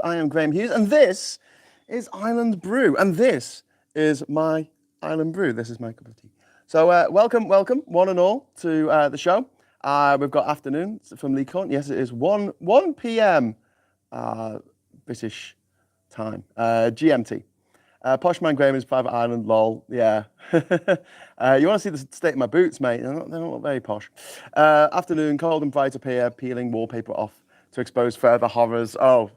I am Graham Hughes, and this is Island Brew, and this is my Island Brew. This is my cup of tea. So welcome, one and all, to the show. We've got afternoon from Lee Cunt. Yes, it is 1 p.m. British time, GMT. Poshman Graham is private island, lol. Yeah. You want to see the state of my boots, mate? They don't look very posh. Afternoon, cold and bright up here, peeling wallpaper off to expose further horrors. Oh,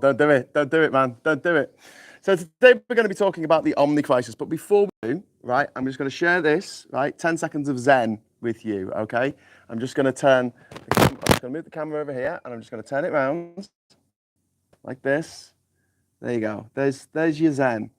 don't do it. Don't do it, man. Don't do it. So today we're going to be talking about the Omni crisis. But before we do, right, I'm just going to share this, right, 10 seconds of Zen with you, okay? I'm just going to move the camera over here, and I'm just going to turn it around like this. There you go. There's your Zen.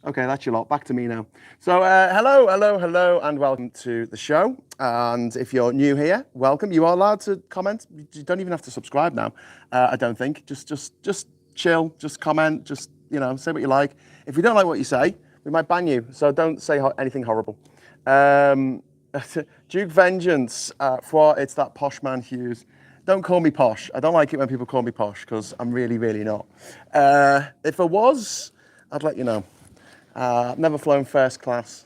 Okay, that's your lot. Back to me now. So hello, and welcome to the show. And if you're new here, welcome. You are allowed to comment. You don't even have to subscribe now. I don't think. Just chill. Just comment. Just say what you like. If we don't like what you say, we might ban you. So don't say anything horrible. Duke Vengeance. It's that posh man Hughes. Don't call me posh. I don't like it when people call me posh because I'm really, really not. If I was, I'd let you know. I've never flown first class.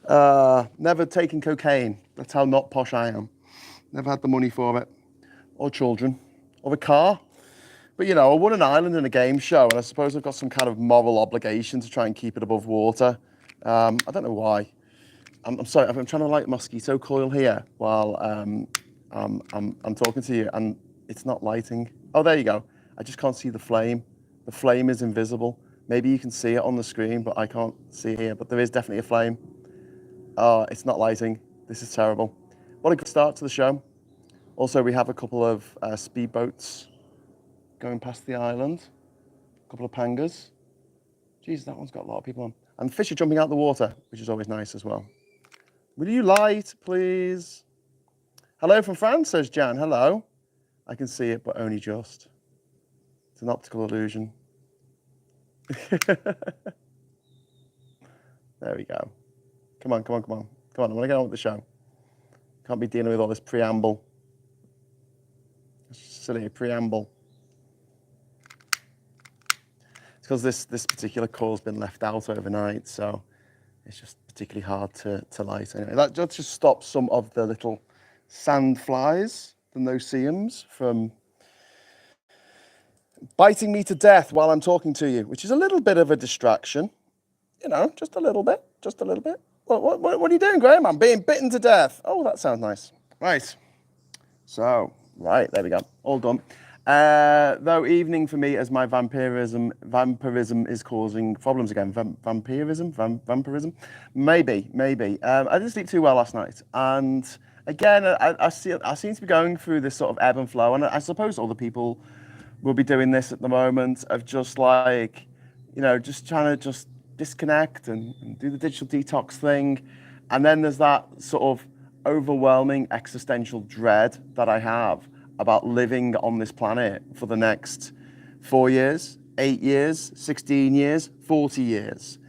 Never taken cocaine. That's how not posh I am. Never had the money for it, or children, or a car. But I won an island in a game show, and I suppose I've got some kind of moral obligation to try and keep it above water. I don't know why. I'm sorry. I'm trying to light Mosquito coil here while I'm talking to you, and it's not lighting. Oh, there you go. I just can't see the flame. The flame is invisible. Maybe you can see it on the screen, but I can't see it here. But there is definitely a flame. Oh, it's not lighting. This is terrible. What a good start to the show. Also, we have a couple of speedboats going past the island. A couple of pangas. Jeez, that one's got a lot of people on. And fish are jumping out the water, which is always nice as well. Will you light, please? Hello from France, says Jan. Hello. I can see it, but only just. It's an optical illusion. There we go. Come on. I want to get on with the show. Can't be dealing with all this preamble. Silly preamble. It's because this particular core's been left out overnight, so it's just particularly hard to light. Anyway, that just stops some of the little sand flies, the no-see-ums, from biting me to death while I'm talking to you, which is a little bit of a distraction. Just a little bit. What are you doing, Graham? I'm being bitten to death. Oh, that sounds nice. Right. So, right, there we go. All done. Though evening for me as my vampirism is causing problems again. Vampirism? Maybe. I didn't sleep too well last night. And again, I seem to be going through this sort of ebb and flow. And I suppose other people will be doing this at the moment of just like, just trying to just disconnect and do the digital detox thing. And then there's that sort of overwhelming existential dread that I have about living on this planet for the next 4 years, 8 years, 16 years, 40 years.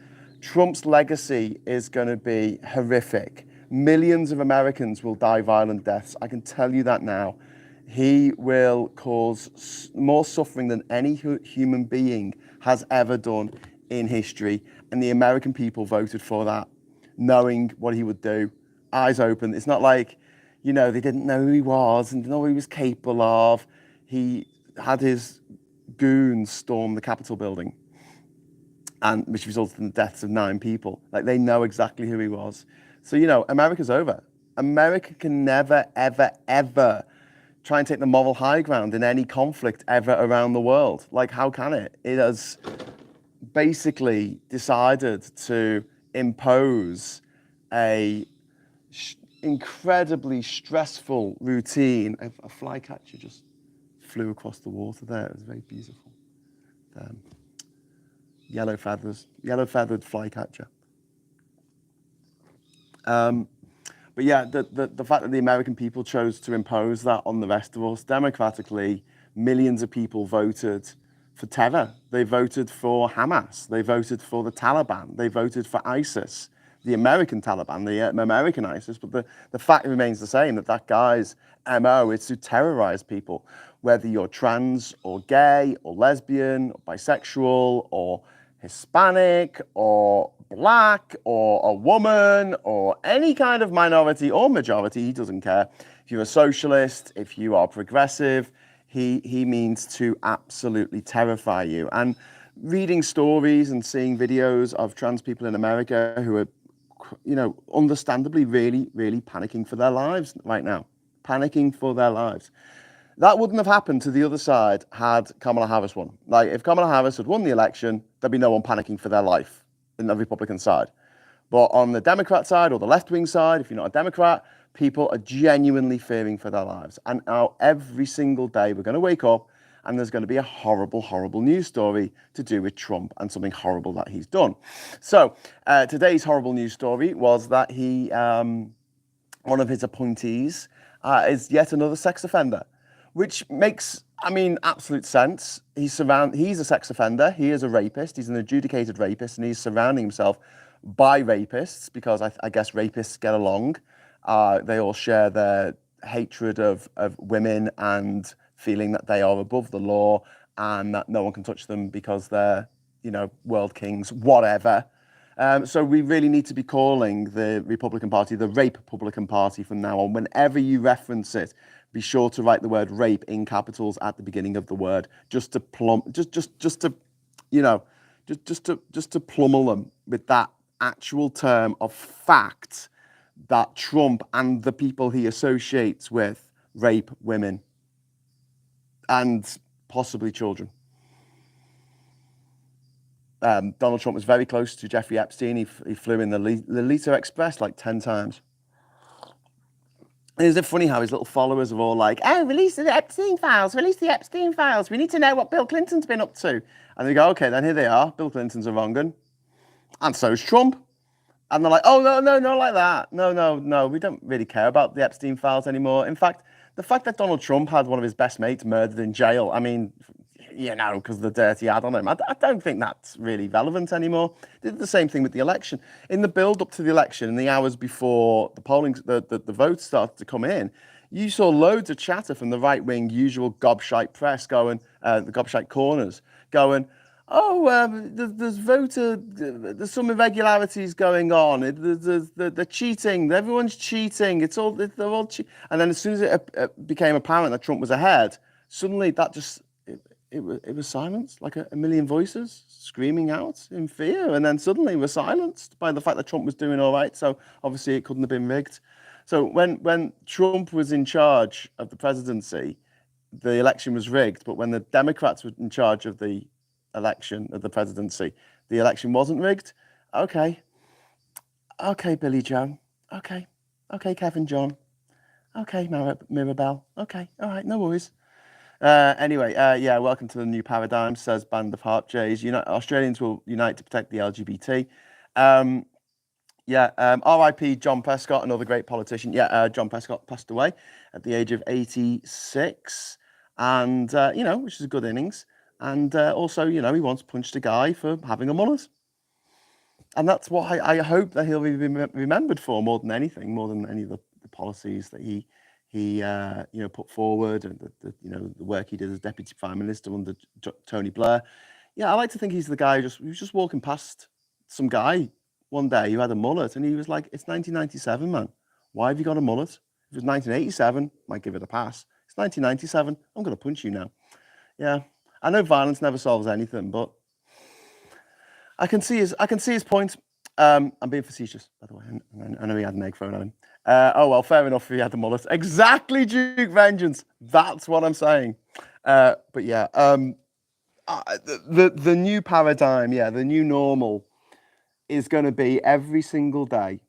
Trump's legacy is going to be horrific. Millions of Americans will die violent deaths. I can tell you that now. He will cause more suffering than any human being has ever done in history. And the American people voted for that, knowing what he would do, eyes open. It's not like, they didn't know who he was and didn't know what he was capable of. He had his goons storm the Capitol building, and which resulted in the deaths of 9 people. Like, they know exactly who he was. So, America's over. America can never, ever, ever try and take the moral high ground in any conflict ever around the world. Like, how can it? It has basically decided to impose a incredibly stressful routine. A flycatcher just flew across the water there. It was very beautiful. Yellow feathered flycatcher. But yeah, the fact that the American people chose to impose that on the rest of us democratically, millions of people voted for terror. They voted for Hamas. They voted for the Taliban. They voted for ISIS, the American Taliban, the American ISIS. But the fact remains the same, that guy's MO is to terrorize people, whether you're trans or gay or lesbian or bisexual or Hispanic or black or a woman or any kind of minority or majority. He doesn't care. If you're a socialist, if you are progressive, he means to absolutely terrify you. And reading stories and seeing videos of trans people in America who are, understandably really, really panicking for their lives right now. Panicking for their lives. That wouldn't have happened to the other side had Kamala Harris won. Like, if Kamala Harris had won the election, there'd be no one panicking for their life in the Republican side. But on the Democrat side or the left-wing side, if you're not a Democrat, people are genuinely fearing for their lives. And now every single day we're going to wake up and there's going to be a horrible, horrible news story to do with Trump and something horrible that he's done. So today's horrible news story was that one of his appointees is yet another sex offender, which makes, absolute sense. He's a sex offender. He is a rapist. He's an adjudicated rapist, and he's surrounding himself by rapists because I guess rapists get along. They all share their hatred of women and feeling that they are above the law and that no one can touch them because they're, world kings, whatever. So we really need to be calling the Republican Party the Rape Republican Party from now on. Whenever you reference it, be sure to write the word rape in capitals at the beginning of the word, just to pummel them with that actual term of fact that Trump and the people he associates with rape women and possibly children. Donald Trump was very close to Jeffrey Epstein. He flew in the Lolita Express like 10 times. Isn't it funny how his little followers are all like, oh, release the Epstein files, release the Epstein files. We need to know what Bill Clinton's been up to. And they go, okay, then here they are. Bill Clinton's a wrong un. And so's Trump. And they're like, oh, no, not like that. No, we don't really care about the Epstein files anymore. In fact, the fact that Donald Trump had one of his best mates murdered in jail, because of the dirt he had on him, I don't think that's really relevant anymore. They did the same thing with the election. In the build-up to the election, in the hours before the polling, the votes started to come in, you saw loads of chatter from the right-wing usual gobshite press going, the gobshite corners, going, there's some irregularities going on. They're cheating. Everyone's cheating. They're all cheating. And then as soon as it became apparent that Trump was ahead, suddenly that just, it was silenced, like a million voices screaming out in fear. And then suddenly we're silenced by the fact that Trump was doing all right. So obviously it couldn't have been rigged. So when Trump was in charge of the presidency, the election was rigged. But when the Democrats were in charge of the election of the presidency, the election wasn't rigged. Okay, Billy Joe. Okay, Kevin John. Okay, Mirabelle. Okay, all right, no worries. Anyway, welcome to the new paradigm, says Band of Heart Jays. Australians will unite to protect the LGBT. R.I.P. John Prescott, another great politician. John Prescott passed away at the age of 86, and which is a good innings. And also, he once punched a guy for having a mullet. And that's what I hope that he'll be remembered for more than anything, more than any of the policies that he put forward, and the work he did as Deputy Prime Minister under Tony Blair. I like to think he's the guy who was just walking past some guy one day who had a mullet, and he was like, "It's 1997, man. Why have you got a mullet? If it was 1987, might give it a pass. It's 1997. I'm going to punch you now." Yeah. I know violence never solves anything, but I can see his point. I'm being facetious, by the way. I know he had an egg thrown at him. Fair enough if he had the mullet. Exactly, Duke Vengeance. That's what I'm saying. The new paradigm, the new normal is going to be every single day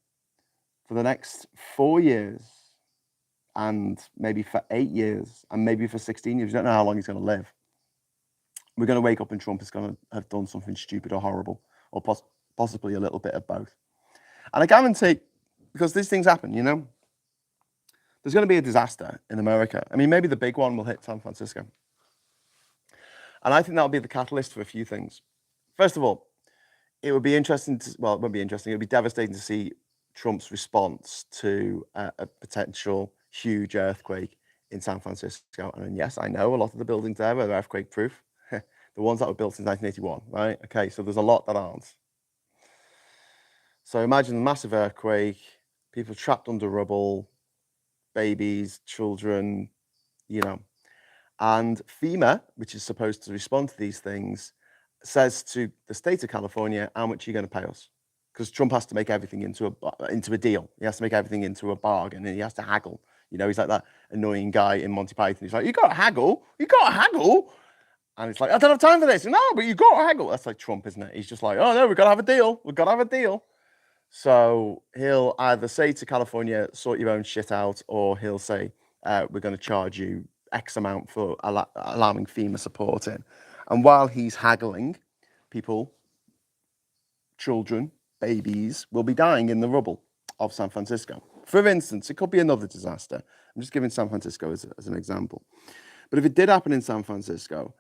for the next 4 years, and maybe for 8 years, and maybe for 16 years. You don't know how long he's going to live. We're going to wake up and Trump is going to have done something stupid or horrible, or possibly a little bit of both. And I guarantee, because these things happen, there's going to be a disaster in America. Maybe the big one will hit San Francisco. And I think that'll be the catalyst for a few things. First of all, it would be interesting to, well, it won't be interesting. It would be devastating to see Trump's response to a potential huge earthquake in San Francisco. And yes, I know a lot of the buildings there are earthquake proof. The ones that were built in 1981, right? Okay, so there's a lot that aren't. So imagine a massive earthquake, people trapped under rubble, babies, children, you know. And FEMA, which is supposed to respond to these things, says to the state of California, how much are you going to pay us? Because Trump has to make everything into a deal. He has to make everything into a bargain, and he has to haggle. You know, he's like that annoying guy in Monty Python. He's like, you got to haggle, you got to haggle. And it's like, I don't have time for this. No, but you got to haggle. That's like Trump, isn't it? He's just like, oh no, we've got to have a deal. We've got to have a deal. So he'll either say to California, sort your own shit out, or he'll say, we're going to charge you X amount for allowing FEMA support in. And while he's haggling, people, children, babies will be dying in the rubble of San Francisco. For instance, it could be another disaster. I'm just giving San Francisco as an example. But if it did happen in San Francisco,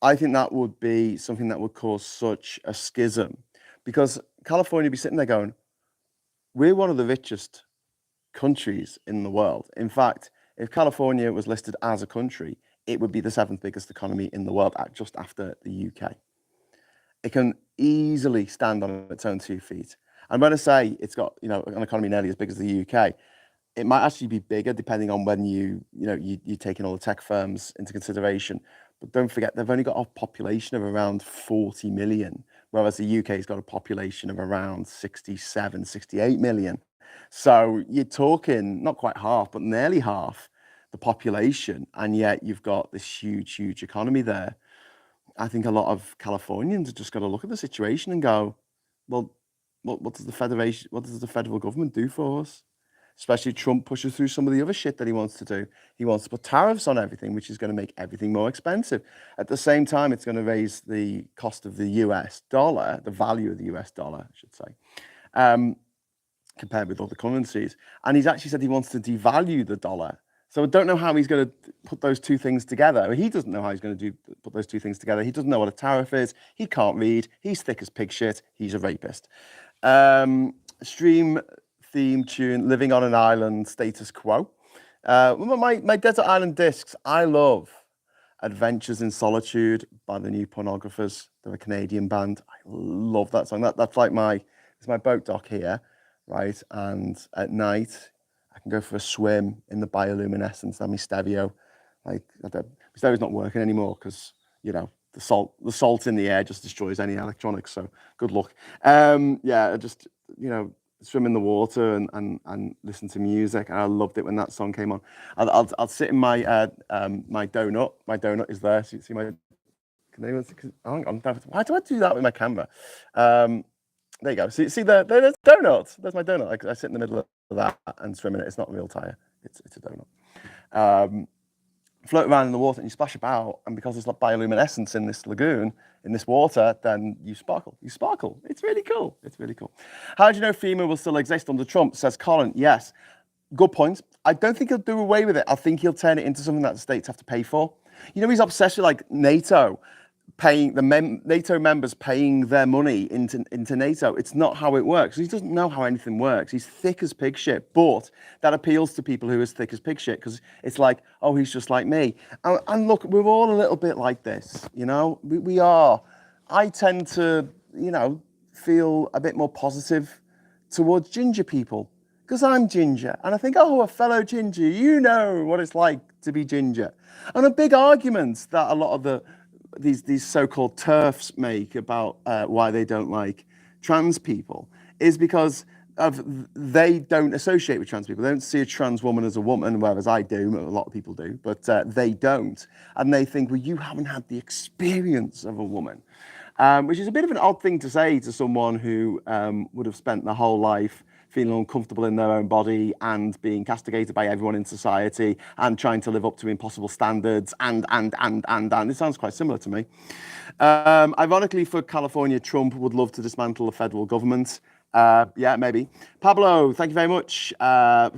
I think that would be something that would cause such a schism, because California would be sitting there going, we're one of the richest countries in the world. In fact, if California was listed as a country, it would be the 7th biggest economy in the world, just after the UK. It can easily stand on its own 2 feet. And when I say it's got, an economy nearly as big as the UK, it might actually be bigger depending on when you're taking all the tech firms into consideration. But don't forget, they've only got a population of around 40 million, whereas the UK's got a population of around 67, 68 million. So you're talking not quite half, but nearly half the population, and yet you've got this huge, huge economy there. I think a lot of Californians have just got to look at the situation and go, well, what does the federal government do for us? Especially Trump pushes through some of the other shit that he wants to do. He wants to put tariffs on everything, which is going to make everything more expensive. At the same time, it's going to raise the cost of the US dollar, the value of the US dollar, I should say, compared with other currencies. And he's actually said he wants to devalue the dollar. So I don't know how he's going to put those two things together. He doesn't know how he's going to put those two things together. He doesn't know what a tariff is. He can't read. He's thick as pig shit. He's a rapist. Stream theme tune, Living on an Island, Status Quo. My Desert Island discs, I love Adventures in Solitude by the New Pornographers. They're a Canadian band. I love that song. That's like it's my boat dock here, right? And at night, I can go for a swim in the bioluminescence and my stereo. My stereo's not working anymore because, the salt in the air just destroys any electronics. So good luck. I just, swim in the water and listen to music. And I loved it when that song came on. I'll sit in my my donut. My donut is there. So you see my. Can anyone see? Hang on. Why do I do that with my camera? There you go. See there's donuts. There's my donut. I sit in the middle of that and swim in it. It's not a real tire. It's a donut. Float around in the water and you splash about, and because there's like bioluminescence in this lagoon, in this water, then you sparkle. You sparkle. It's really cool. It's really cool. How do you know FEMA will still exist under Trump? Says Colin. Yes. Good point. I don't think he'll do away with it. I think he'll turn it into something that the states have to pay for. He's obsessed with like NATO, paying NATO members paying their money into NATO. It's not how it works. He doesn't know how anything works. He's thick as pig shit, but that appeals to people who are as thick as pig shit because it's like, oh, he's just like me. And look, we're all a little bit like this, we are. I tend to, feel a bit more positive towards ginger people because I'm ginger. And I think, oh, a fellow ginger, you know what it's like to be ginger. And a big argument that a lot of these so-called TERFs make about why they don't like trans people is because they don't associate with trans people. They don't see a trans woman as a woman, whereas I do, a lot of people do, but they don't. And they think, well, you haven't had the experience of a woman, which is a bit of an odd thing to say to someone who would have spent their whole life feeling uncomfortable in their own body and being castigated by everyone in society and trying to live up to impossible standards and. It sounds quite similar to me. Ironically, for California, Trump would love to dismantle the federal government. Yeah, maybe. Pablo, thank you very much.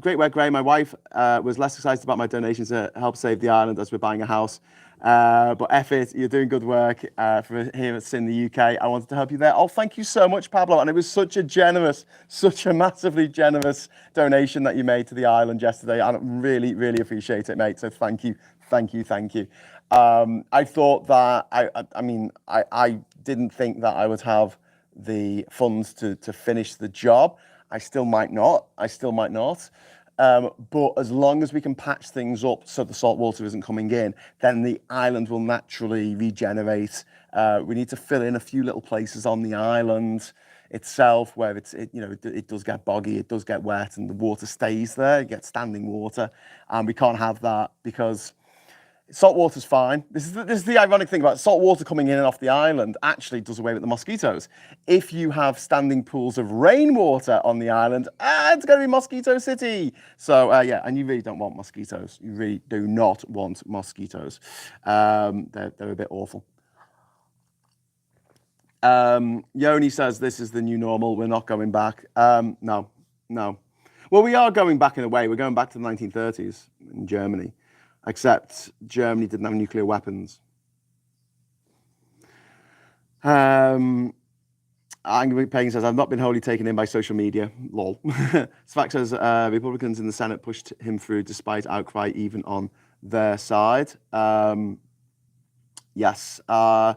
Great work, Gray. My wife was less excited about my donations to help save the island as we're buying a house. But F it, you're doing good work for here in the UK. I wanted to help you there. Oh, thank you so much, Pablo. And it was such a massively generous donation that you made to the island yesterday. I really, really appreciate it, mate. So thank you, thank you, thank you. I thought that, I didn't think that I would have the funds to finish the job. I still might not. But as long as we can patch things up so the salt water isn't coming in, then the island will naturally regenerate. We need to fill in a few little places on the island itself where it does get boggy, it does get wet, and the water stays there. You get standing water, and we can't have that because salt water's fine. This is the ironic thing about salt water coming in and off the island actually does away with the mosquitoes. If you have standing pools of rainwater on the island, it's going to be Mosquito City. So yeah, and you really don't want mosquitoes. You really do not want mosquitoes. They're a bit awful. Yoni says this is the new normal. We're not going back. No. Well, we are going back in a way. We're going back to the 1930s in Germany. Except Germany didn't have nuclear weapons. Angry Pagan says, I've not been wholly taken in by social media. Lol. Svax says, Republicans in the Senate pushed him through despite outcry even on their side. Yes. I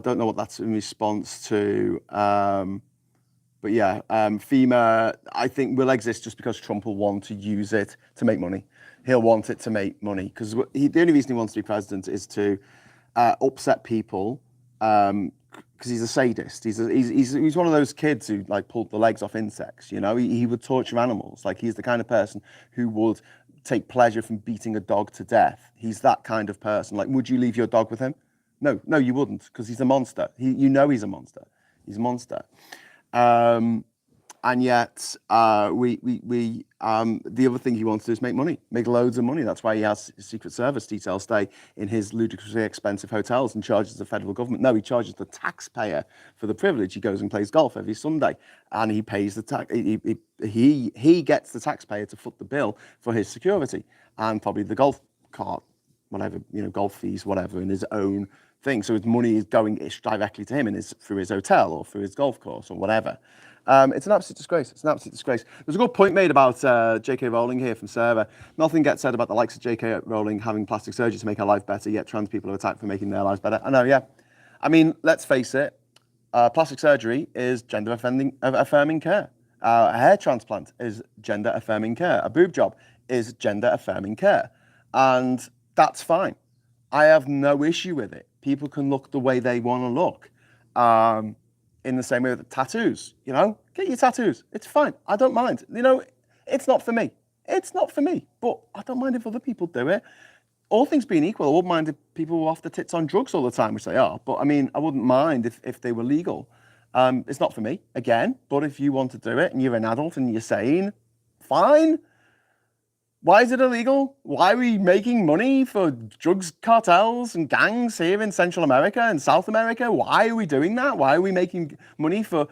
don't know what that's in response to. But yeah, FEMA, I think, will exist just because Trump will want to use it to make money. He'll want it to make money because the only reason he wants to be president is to upset people because he's a sadist. He's one of those kids who like pulled the legs off insects. You know, he would torture animals. Like he's the kind of person who would take pleasure from beating a dog to death. He's that kind of person. Like, would you leave your dog with him? No, you wouldn't because he's a monster. He's a monster. He's a monster. And yet, the other thing he wants to do is make money, make loads of money. That's why he has Secret Service details stay in his ludicrously expensive hotels and charges the federal government. No, he charges the taxpayer for the privilege. He goes and plays golf every Sunday, and he pays the tax. He gets the taxpayer to foot the bill for his security and probably the golf cart, whatever, golf fees, whatever, in his own thing. So his money is going directly to him through his hotel or through his golf course or whatever. It's an absolute disgrace. There's a good point made about J.K. Rowling here from Sarah. Nothing gets said about the likes of J.K. Rowling having plastic surgery to make her life better, yet trans people are attacked for making their lives better. I know, yeah. I mean, let's face it. Plastic surgery is gender-affirming care. A hair transplant is gender-affirming care. A boob job is gender-affirming care. And that's fine. I have no issue with it. People can look the way they want to look. In the same way with tattoos, get your tattoos. It's fine. I don't mind. It's not for me. But I don't mind if other people do it. All things being equal, I wouldn't mind if people were off the tits on drugs all the time, which they are. But I mean, I wouldn't mind if they were legal. It's not for me, again. But if you want to do it and you're an adult and you're sane, fine. Why is it illegal? Why are we making money for drugs cartels and gangs here in Central America and South America? Why are we doing that? Why are we making money for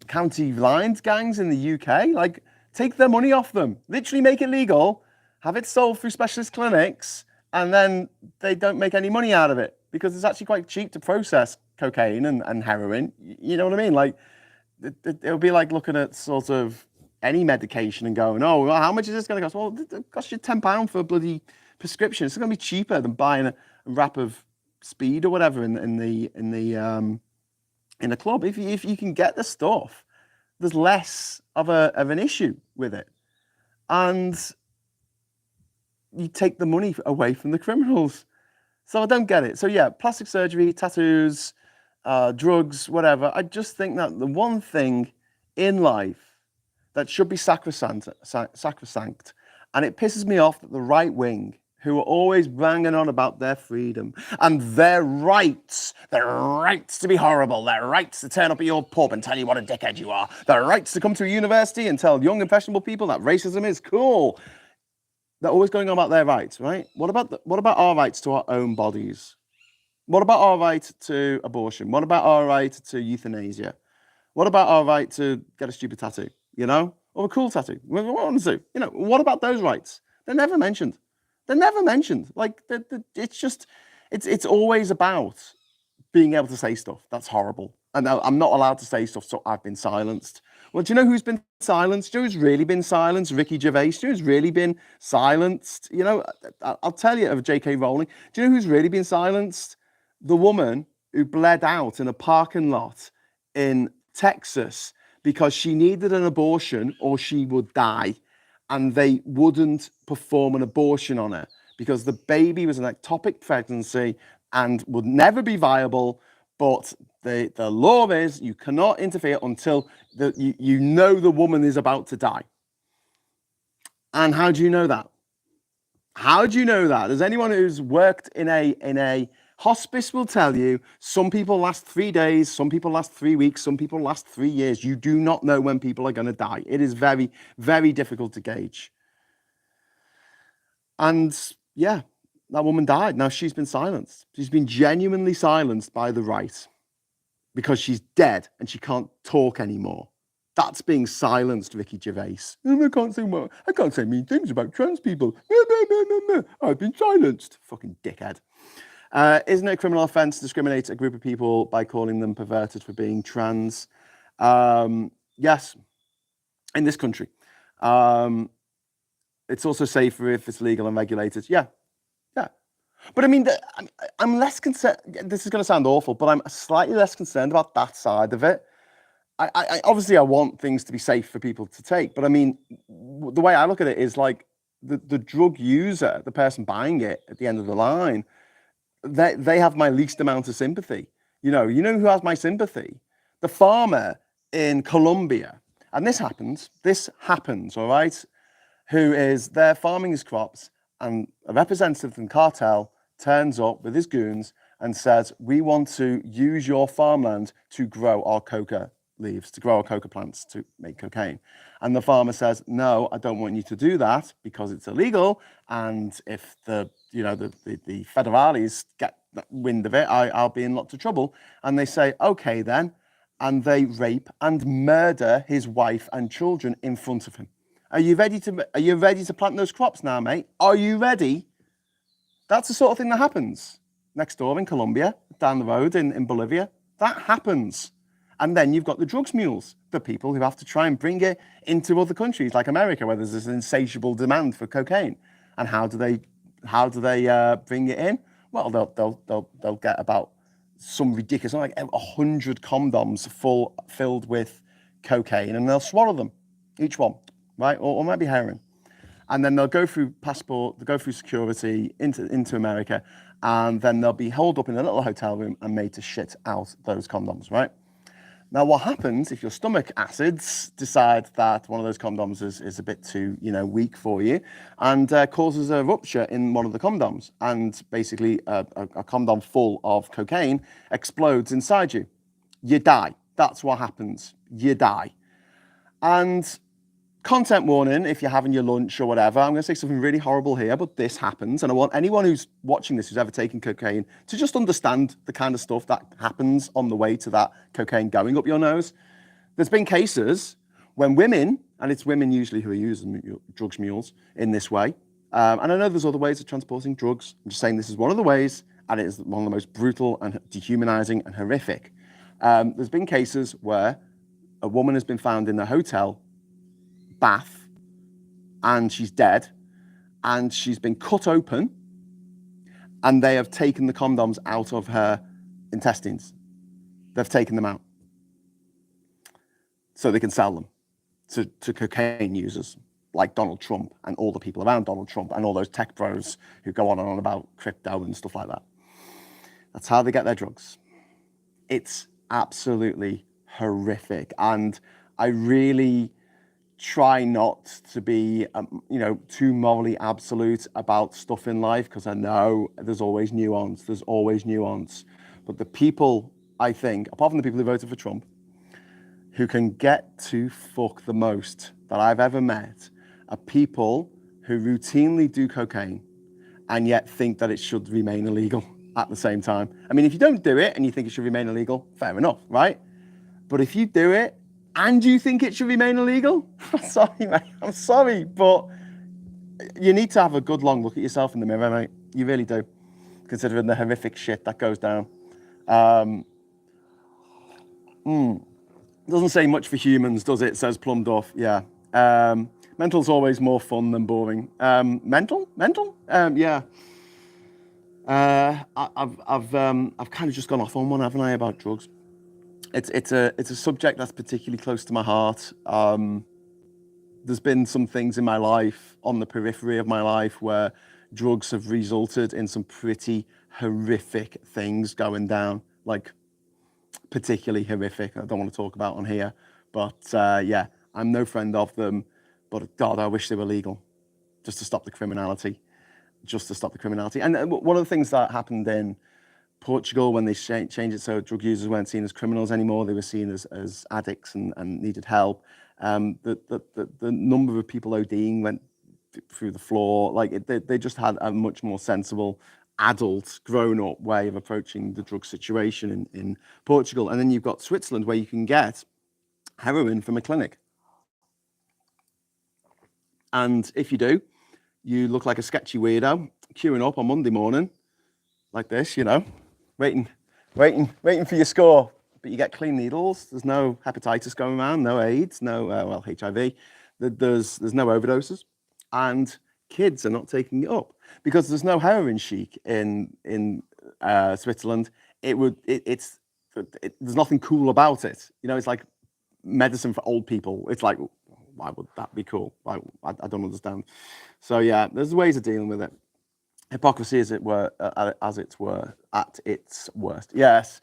county lines gangs in the UK? Like, take their money off them. Literally make it legal, have it sold through specialist clinics, and then they don't make any money out of it because it's actually quite cheap to process cocaine and heroin. You know what I mean? Like, it'll be like looking at sort of any medication and going, oh, well, how much is this going to cost? Well, it costs you £10 for a bloody prescription. It's going to be cheaper than buying a wrap of speed or whatever in a club. If you can get the stuff, there's less of an issue with it, and you take the money away from the criminals. So I don't get it. So yeah, plastic surgery, tattoos, drugs, whatever. I just think that the one thing in life that should be sacrosanct, and it pisses me off that the right wing, who are always banging on about their freedom and their rights to be horrible, their rights to turn up at your pub and tell you what a dickhead you are, their rights to come to a university and tell young impressionable people that racism is cool. They're always going on about their rights, right? What about our rights to our own bodies? What about our right to abortion? What about our right to euthanasia? What about our right to get a stupid tattoo? Or a cool tattoo? What want to do? What about those rights? They're never mentioned. They're never mentioned. Like, it's just, it's always about being able to say stuff. That's horrible. And I'm not allowed to say stuff, so I've been silenced. Well, do you know who's been silenced? Do you know who's really been silenced? Ricky Gervais. Do you know who's really been silenced? You know, I'll tell you of J.K. Rowling. Do you know who's really been silenced? The woman who bled out in a parking lot in Texas because she needed an abortion or she would die. And they wouldn't perform an abortion on her because the baby was an ectopic pregnancy and would never be viable. But the law is you cannot interfere until you know the woman is about to die. And how do you know that? How do you know that? Does anyone who's worked in a hospice will tell you some people last 3 days, some people last 3 weeks, some people last 3 years. You do not know when people are going to die. It is very, very difficult to gauge. And yeah, that woman died. Now she's been silenced. She's been genuinely silenced by the right because she's dead and she can't talk anymore. That's being silenced, Ricky Gervais. I can't say mean things about trans people. I've been silenced. Fucking dickhead. Isn't it a criminal offence to discriminate a group of people by calling them perverted for being trans? Yes, in this country. It's also safer if it's legal and regulated. Yeah. But I mean, I'm less concerned. This is going to sound awful, but I'm slightly less concerned about that side of it. I obviously I want things to be safe for people to take, but I mean, the way I look at it is like the drug user, the person buying it at the end of the line, they have my least amount of sympathy. You know who has my sympathy? The farmer in Colombia, and this happens, all right, who is there farming his crops, and a representative from the cartel turns up with his goons and says, we want to use your farmland to grow our coca leaves, to grow our coca plants to make cocaine. And the farmer says, no, I don't want you to do that because it's illegal. And if the federales get wind of it, I'll be in lots of trouble. And they say, okay then. And they rape and murder his wife and children in front of him. Are you ready to plant those crops now, mate? Are you ready? That's the sort of thing that happens next door in Colombia, down the road in Bolivia. That happens. And then you've got the drugs mules, the people who have to try and bring it into other countries like America, where there's this insatiable demand for cocaine. And how do they bring it in? Well, they'll get about some ridiculous, like 100 condoms filled with cocaine, and they'll swallow them, each one, right? Or maybe heroin. And then they'll go through passport, they'll go through security into America, and then they'll be holed up in a little hotel room and made to shit out those condoms, right? Now, what happens if your stomach acids decide that one of those condoms is a bit too, weak for you, and causes a rupture in one of the condoms, and basically a condom full of cocaine explodes inside you? You die. That's what happens. You die. And content warning, if you're having your lunch or whatever, I'm going to say something really horrible here, but this happens. And I want anyone who's watching this, who's ever taken cocaine, to just understand the kind of stuff that happens on the way to that cocaine going up your nose. There's been cases when women, and it's women usually who are using drugs mules in this way, and I know there's other ways of transporting drugs. I'm just saying this is one of the ways, and it is one of the most brutal and dehumanizing and horrific. There's been cases where a woman has been found in a hotel bath and she's dead, and she's been cut open, and they have taken the condoms out of her intestines. They've taken them out so they can sell them to cocaine users like Donald Trump and all the people around Donald Trump and all those tech bros who go on and on about crypto and stuff like that. That's how they get their drugs. It's absolutely horrific, and I really try not to be, too morally absolute about stuff in life, because I know there's always nuance. But the people, I think, apart from the people who voted for Trump, who can get to fuck the most that I've ever met are people who routinely do cocaine and yet think that it should remain illegal at the same time. I mean, if you don't do it and you think it should remain illegal, fair enough, right? But if you do it and you think it should remain illegal, I'm sorry, mate. I'm sorry, but You need to have a good long look at yourself in the mirror, mate. You really do, considering the horrific shit that goes down. Doesn't say much for humans, does it? Says Plumduff. Yeah. Mental's always more fun than boring. Mental? Yeah. I've kind of just gone off on one, haven't I, about drugs? It's a subject that's particularly close to my heart. There's been some things in my life, on the periphery of my life, where drugs have resulted in some pretty horrific things going down, like particularly horrific. I don't want to talk about on here, but yeah, I'm no friend of them. But God, I wish they were legal, just to stop the criminality, And one of the things that happened in Portugal when they changed it so drug users weren't seen as criminals anymore, they were seen as addicts and needed help. The number of people ODing went through the floor. Like they just had a much more sensible, adult, grown-up way of approaching the drug situation in Portugal. And then you've got Switzerland, where you can get heroin from a clinic. And if you do, you look like a sketchy weirdo queuing up on Monday morning like this, waiting for your score. But you get clean needles. There's no hepatitis going around, no AIDS, no HIV. There's no overdoses, and kids are not taking it up because there's no heroin chic in Switzerland. There's nothing cool about it. It's like medicine for old people. It's like, why would that be cool? I don't understand. So yeah, there's ways of dealing with it. Hypocrisy, as it were, at its worst. Yes.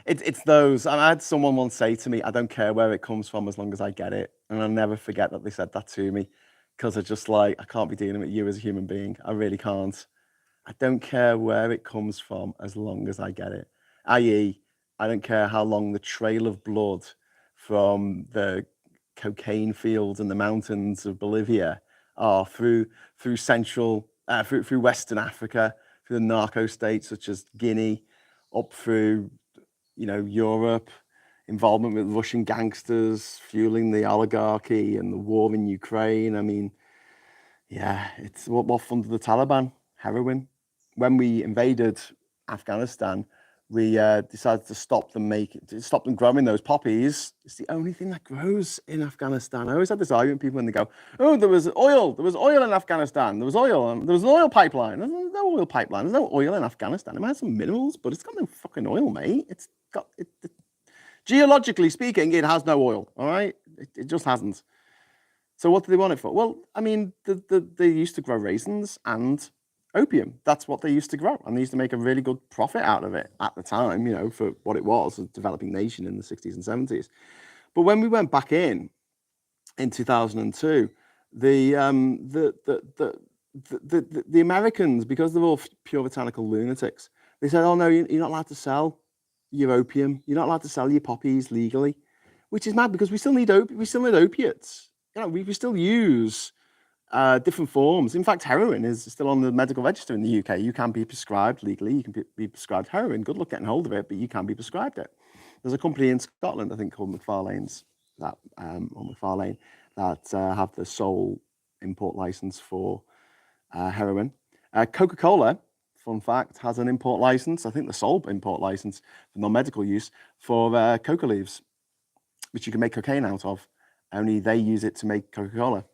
It's those. I had someone once say to me, I don't care where it comes from as long as I get it. And I'll never forget that they said that to me, because I just I can't be dealing with you as a human being. I really can't. I don't care where it comes from as long as I get it. I.e., I don't care how long the trail of blood from the cocaine fields and the mountains of Bolivia are through central, through Western Africa, through the narco states such as Guinea, up through Europe, involvement with Russian gangsters, fueling the oligarchy and the war in Ukraine. I mean, yeah, it's what funded the Taliban? Heroin. When we invaded Afghanistan, we decided to stop them growing those poppies. It's the only thing that grows in Afghanistan. I always had this argument with people when they go, "Oh, there was oil in Afghanistan. There was oil, and there was an oil pipeline." There's no oil pipeline. There's no oil in Afghanistan. It might have some minerals, but it's got no fucking oil, mate. It's got geologically speaking, it has no oil. All right, it just hasn't. So what do they want it for? Well, I mean, they used to grow raisins and opium. That's what they used to grow, and they used to make a really good profit out of it at the time, for what it was, a developing nation in the 60s and 70s. But when we went back in 2002, the Americans, because they're all puritanical lunatics, they said, "Oh no, you're not allowed to sell your opium. You're not allowed to sell your poppies legally," which is mad because we still need opiates. We still use different forms. In fact, heroin is still on the medical register in the UK. You can be prescribed legally. You can be prescribed heroin. Good luck getting hold of it, but you can be prescribed it. There's a company in Scotland, I think, called McFarlane's that have the sole import license for heroin. Coca-Cola, fun fact, has an import license. I think the sole import license for non-medical use for coca leaves, which you can make cocaine out of. Only they use it to make Coca-Cola.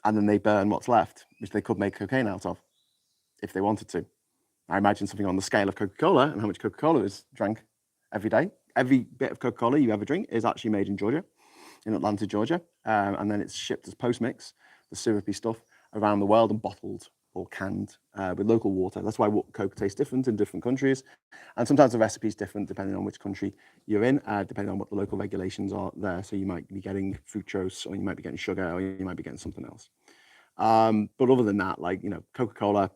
And then they burn what's left, which they could make cocaine out of if they wanted to. I imagine something on the scale of Coca-Cola and how much Coca-Cola is drank every day. Every bit of Coca-Cola you ever drink is actually made in Georgia, in Atlanta, Georgia. And then it's shipped as post-mix, the syrupy stuff, around the world and bottled or canned with local water. That's why Coke tastes different in different countries. And sometimes the recipe is different depending on which country you're in, depending on what the local regulations are there. So you might be getting fructose, or you might be getting sugar, or you might be getting something else. But other than that, Coca-Cola,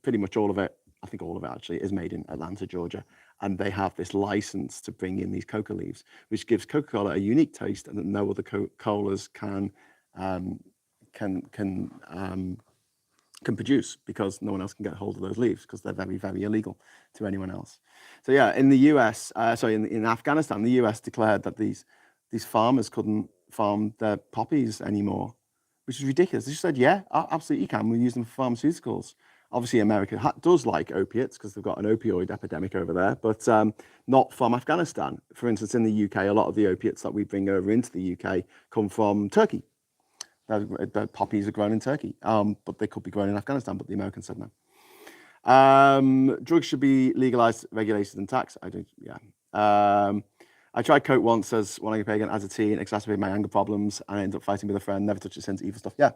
pretty much all of it, I think all of it actually, is made in Atlanta, Georgia. And they have this license to bring in these coca leaves, which gives Coca-Cola a unique taste and that no other colas can produce, because no one else can get hold of those leaves because they're very, very illegal to anyone else. So yeah, in the US, in Afghanistan, the US declared that these farmers couldn't farm their poppies anymore which is ridiculous. They just said, yeah, absolutely you can. We use them for pharmaceuticals. Obviously, America does like opiates because they've got an opioid epidemic over there, but not from Afghanistan. For instance, in the UK, a lot of the opiates that we bring over into the UK come from Turkey. The poppies are grown in Turkey, but they could be grown in Afghanistan, but the Americans said no. Drugs should be legalized, regulated, and taxed. I do, yeah. I tried coke once as when I was pagan as a teen, exacerbated my anger problems, and I ended up fighting with a friend. Never touched it since. Evil stuff. Yeah.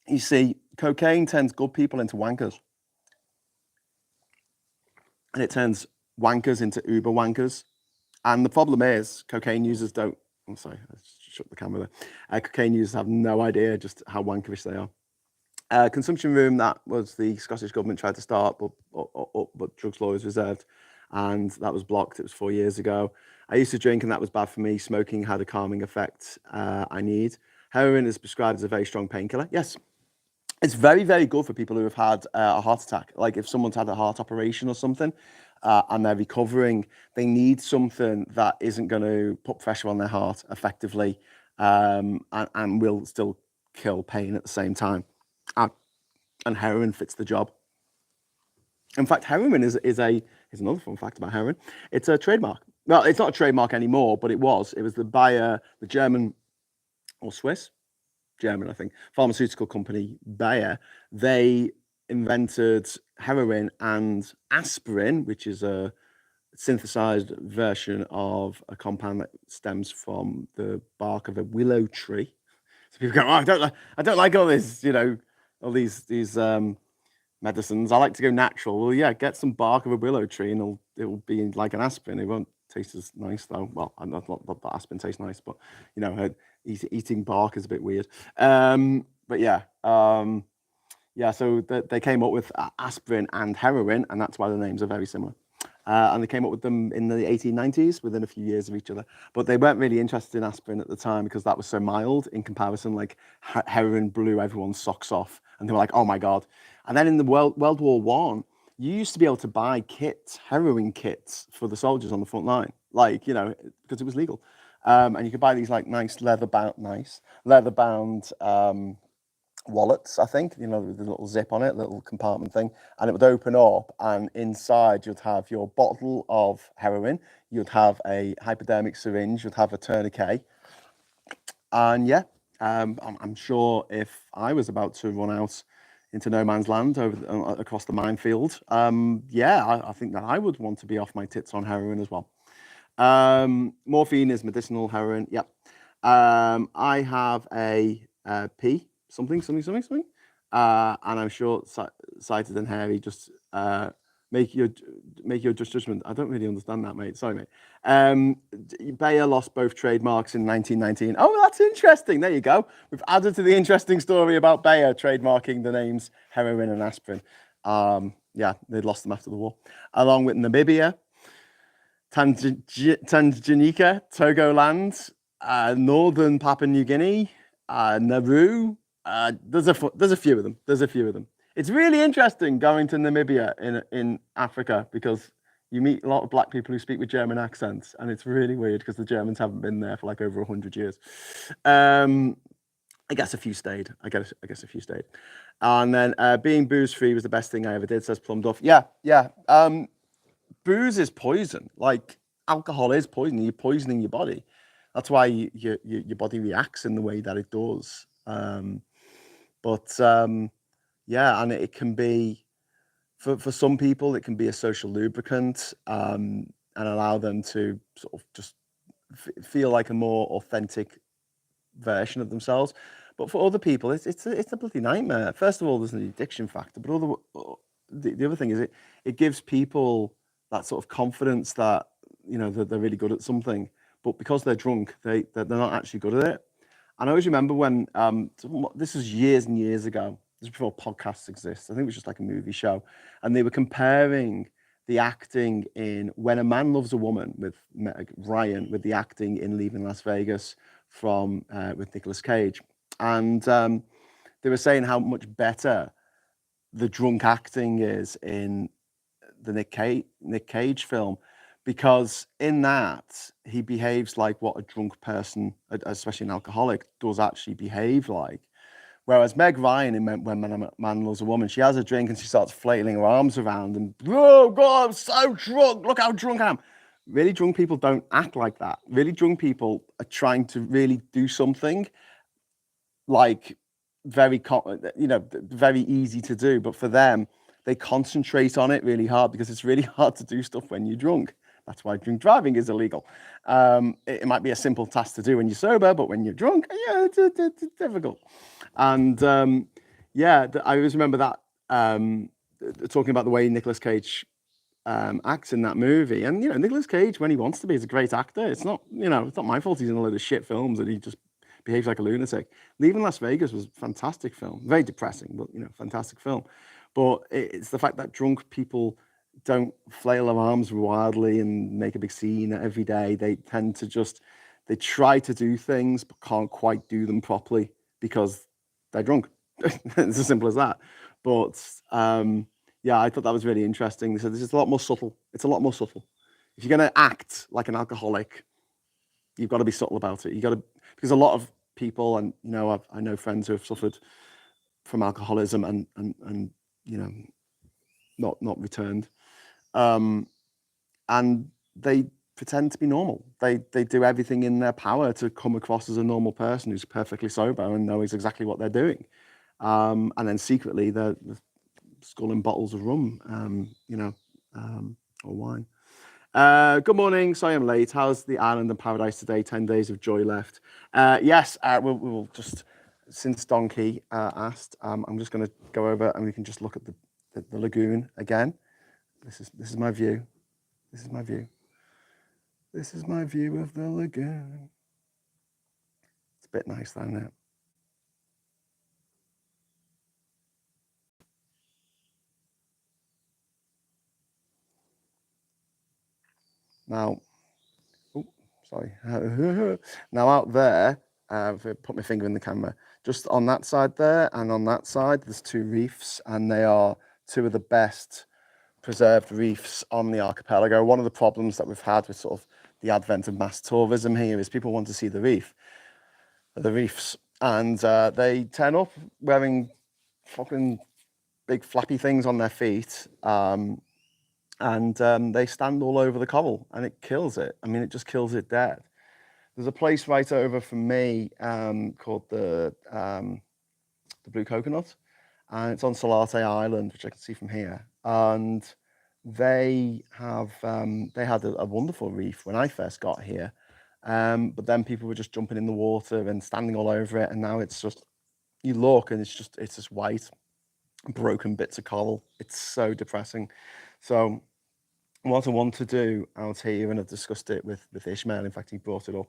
You see, cocaine turns good people into wankers, and it turns wankers into uber wankers. And the problem is, cocaine users don't. I'm sorry, I shut the camera there. Cocaine users have no idea just how wankerish they are. Consumption room, that was the Scottish government tried to start, but drugs law is reserved, and that was blocked. It was 4 years ago. I used to drink, and that was bad for me. Smoking had a calming effect I need. Heroin is prescribed as a very strong painkiller. Yes, it's very, very good for people who have had a heart attack. Like if someone's had a heart operation or something, and they're recovering, they need something that isn't going to put pressure on their heart effectively, and will still kill pain at the same time. And heroin fits the job. In fact, heroin is another fun fact about heroin. It's a trademark. Well, it's not a trademark anymore, but it was. It was the Bayer, the German or Swiss, German, I think, pharmaceutical company Bayer. They invented heroin and aspirin, which is a synthesized version of a compound that stems from the bark of a willow tree. So people go, oh, I don't like all this, all these medicines. I like to go natural. Well, yeah, get some bark of a willow tree, and it'll be like an aspirin. It won't taste as nice though. Well, not that aspirin tastes nice, but eating bark is a bit weird. But yeah, so they came up with aspirin and heroin, and that's why the names are very similar. And they came up with them in the 1890s, within a few years of each other. But they weren't really interested in aspirin at the time because that was so mild in comparison. Like heroin blew everyone's socks off, and they were like, "Oh my god!" And then in the World War One, you used to be able to buy heroin kits for the soldiers on the front line, because it was legal, and you could buy these like nice leather bound wallets, I think, with a little zip on it, little compartment thing, and it would open up, and inside you'd have your bottle of heroin, you'd have a hypodermic syringe, you'd have a tourniquet, and yeah, I'm sure if I was about to run out into no man's land across the minefield, I think that I would want to be off my tits on heroin as well. Morphine is medicinal heroin. Yep. I have a P. Something. And I'm short-sighted and hairy. Just make your just judgment. I don't really understand that, mate. Sorry, mate. Bayer lost both trademarks in 1919. Oh, that's interesting. There you go. We've added to the interesting story about Bayer trademarking the names heroin and aspirin. They'd lost them after the war, along with Namibia, Tanganyika, Togoland, Northern Papua New Guinea, Nauru. There's a few of them. It's really interesting going to Namibia in Africa because you meet a lot of black people who speak with German accents, and it's really weird because the Germans haven't been there for like over 100 years. I guess a few stayed. And then being booze free was the best thing I ever did, says Plum Duff. Yeah. Booze is poison. Like alcohol is poison. You're poisoning your body. That's why your body reacts in the way that it does. And it can be, for some people, it can be a social lubricant and allow them to sort of just feel like a more authentic version of themselves. But for other people, it's a bloody nightmare. First of all, there's an addiction factor, but the other thing is it gives people that sort of confidence that they're really good at something, but because they're drunk, they're not actually good at it. And I always remember when this was years and years ago. This was before podcasts exist. I think it was just like a movie show, and they were comparing the acting in When a Man Loves a Woman with Ryan with the acting in Leaving Las Vegas with Nicolas Cage, and they were saying how much better the drunk acting is in the Nick Cage film, because in that he behaves like what a drunk person, especially an alcoholic, does actually behave like. Whereas Meg Ryan in When Man Loves a Woman, she has a drink and she starts flailing her arms around and, oh God, I'm so drunk. Look how drunk I am. Really drunk people don't act like that. Really drunk people are trying to really do something like very easy to do. But for them, they concentrate on it really hard because it's really hard to do stuff when you're drunk. That's why drink driving is illegal. It might be a simple task to do when you're sober, but when you're drunk, yeah, it's difficult. And I always remember that talking about the way Nicolas Cage acts in that movie. And Nicolas Cage, when he wants to be, is a great actor. It's not my fault he's in a load of shit films and he just behaves like a lunatic. Leaving Las Vegas was a fantastic film, very depressing, but fantastic film. But it's the fact that drunk people don't flail their arms wildly and make a big scene every day. They tend to they try to do things but can't quite do them properly because they're drunk. It's as simple as that. But I thought that was really interesting. They said this is a lot more subtle. It's a lot more subtle. If you're going to act like an alcoholic, you've got to be subtle about it. Because a lot of people, and I know friends who have suffered from alcoholism and not returned, and they pretend to be normal. They do everything in their power to come across as a normal person who's perfectly sober and knows exactly what they're doing, and then secretly they're sculling bottles of rum, or wine. Good morning. Sorry I'm late. How's the island and paradise today? 10 days of joy left. Yes, we'll just, since Donkey asked, I'm just going to go over and we can just look at the lagoon again. This is my view. This is my view. This is my view of the lagoon. It's a bit nice, isn't it? Now, sorry. Now out there, if I put my finger in the camera, just on that side there and on that side, there's two reefs, and they are two of the best preserved reefs on the archipelago. One of the problems that we've had with sort of the advent of mass tourism here is people want to see the reefs, and they turn up wearing fucking big flappy things on their feet, and they stand all over the coral, and it kills it. I mean, it just kills it dead. There's a place right over from me called the Blue Coconut, and it's on Salate Island, which I can see from here. And they had a wonderful reef when I first got here, but then people were just jumping in the water and standing all over it, and now it's just, you look and it's just white, broken bits of coral. It's so depressing. So what I want to do out here, and I've discussed it with Ishmael, in fact he brought it up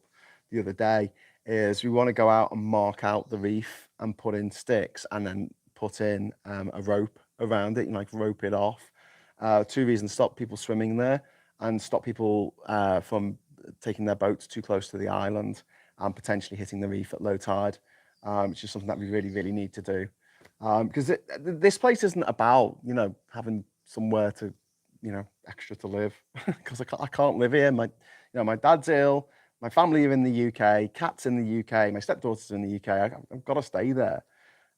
the other day, is we want to go out and mark out the reef and put in sticks and then put in a rope around it and like rope it off. Two reasons: stop people swimming there and stop people from taking their boats too close to the island and potentially hitting the reef at low tide, which is something that we really, really need to do. Because this place isn't about, having somewhere to, extra to live, because I can't live here. My dad's ill, my family are in the UK, cat's in the UK, my stepdaughter's in the UK. I've got to stay there.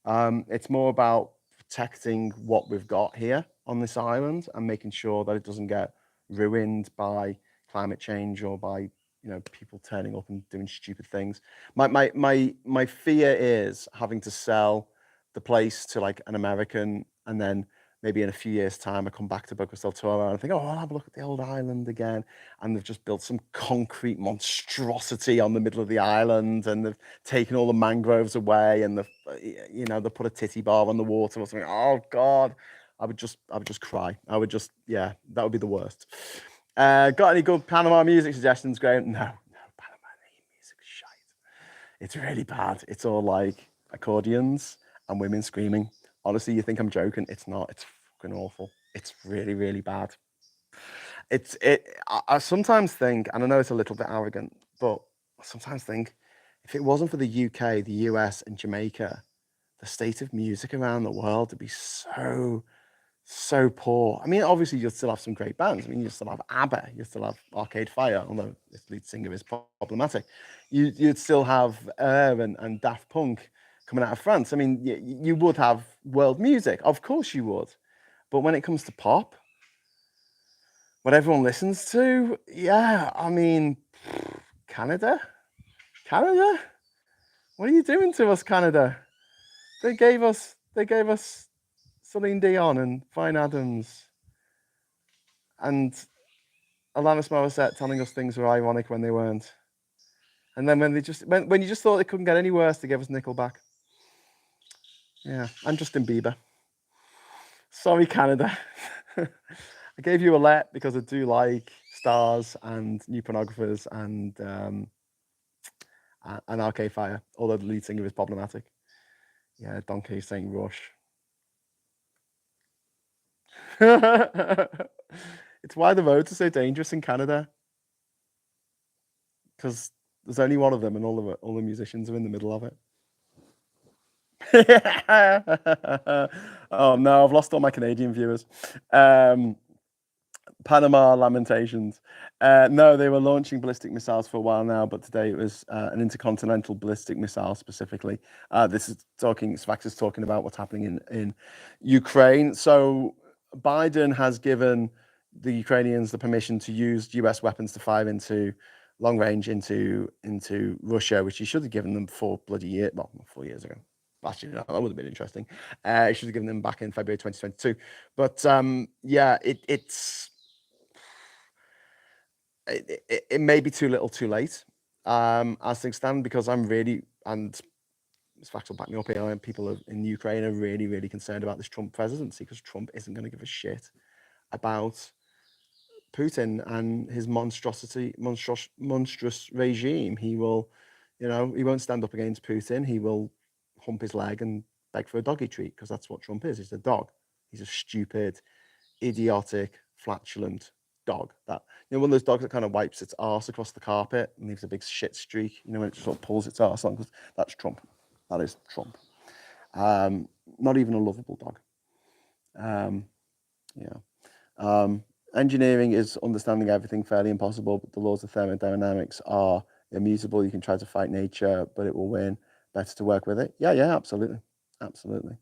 It's more about protecting what we've got here on this island and making sure that it doesn't get ruined by climate change or by people turning up and doing stupid things. My fear is having to sell the place to like an American, and then maybe in a few years' time I come back to Boca del Toro and I think, oh, I'll have a look at the old island again, and they've just built some concrete monstrosity on the middle of the island, and they've taken all the mangroves away, and they put a titty bar on the water or something. Oh God, I would just cry. I would just, that would be the worst. Got any good Panama music suggestions, Graham? No, Panama music is shite. It's really bad. It's all like accordions and women screaming. Honestly, you think I'm joking? It's not. It's fucking awful. It's really, really bad. I sometimes think, and I know it's a little bit arrogant, but I sometimes think if it wasn't for the UK, the US, and Jamaica, the state of music around the world would be so so poor. I mean, obviously you'll still have some great bands. I mean, you still have ABBA, you still have Arcade Fire, although its lead singer is problematic. You'd still have and Daft Punk coming out of France. I mean, you would have world music, of course you would. But when it comes to pop, what everyone listens to, yeah, I mean, Canada? Canada? What are you doing to us, Canada? They gave us Celine Dion and Fine Adams and Alanis Morissette telling us things were ironic when they weren't. And then when you just thought it couldn't get any worse, they gave us Nickelback. Yeah, I'm Justin Bieber. Sorry, Canada. I gave you a let because I do like Stars and New Pornographers and Arcade Fire, although the lead singer is problematic. Yeah, Donkey saying Rush. It's why the roads are so dangerous in Canada. Because there's only one of them, and all the musicians are in the middle of it. Oh no, I've lost all my Canadian viewers. Panama Lamentations. No, they were launching ballistic missiles for a while now, but today it was an intercontinental ballistic missile specifically. This is Svax is talking about what's happening in Ukraine. So Biden has given the Ukrainians the permission to use US weapons to fire into long range into Russia, which he should have given them 4 years ago. Actually, no, that would have been interesting. He should have given them back in February 2022. But yeah, it may be too little, too late, as things stand, because I'm really, and this fact will back me up here, people in Ukraine are really, really concerned about this Trump presidency, because Trump isn't going to give a shit about Putin and his monstrous regime. He will, he won't stand up against Putin. He will hump his leg and beg for a doggy treat, because that's what Trump is. He's a dog. He's a stupid, idiotic, flatulent dog. That, one of those dogs that kind of wipes its arse across the carpet and leaves a big shit streak, when it sort of pulls its arse on, because that's Trump. That is Trump. Not even a lovable dog. Engineering is understanding everything fairly impossible, but the laws of thermodynamics are immutable. You can try to fight nature, but it will win. Better to work with it. Yeah, absolutely. Absolutely.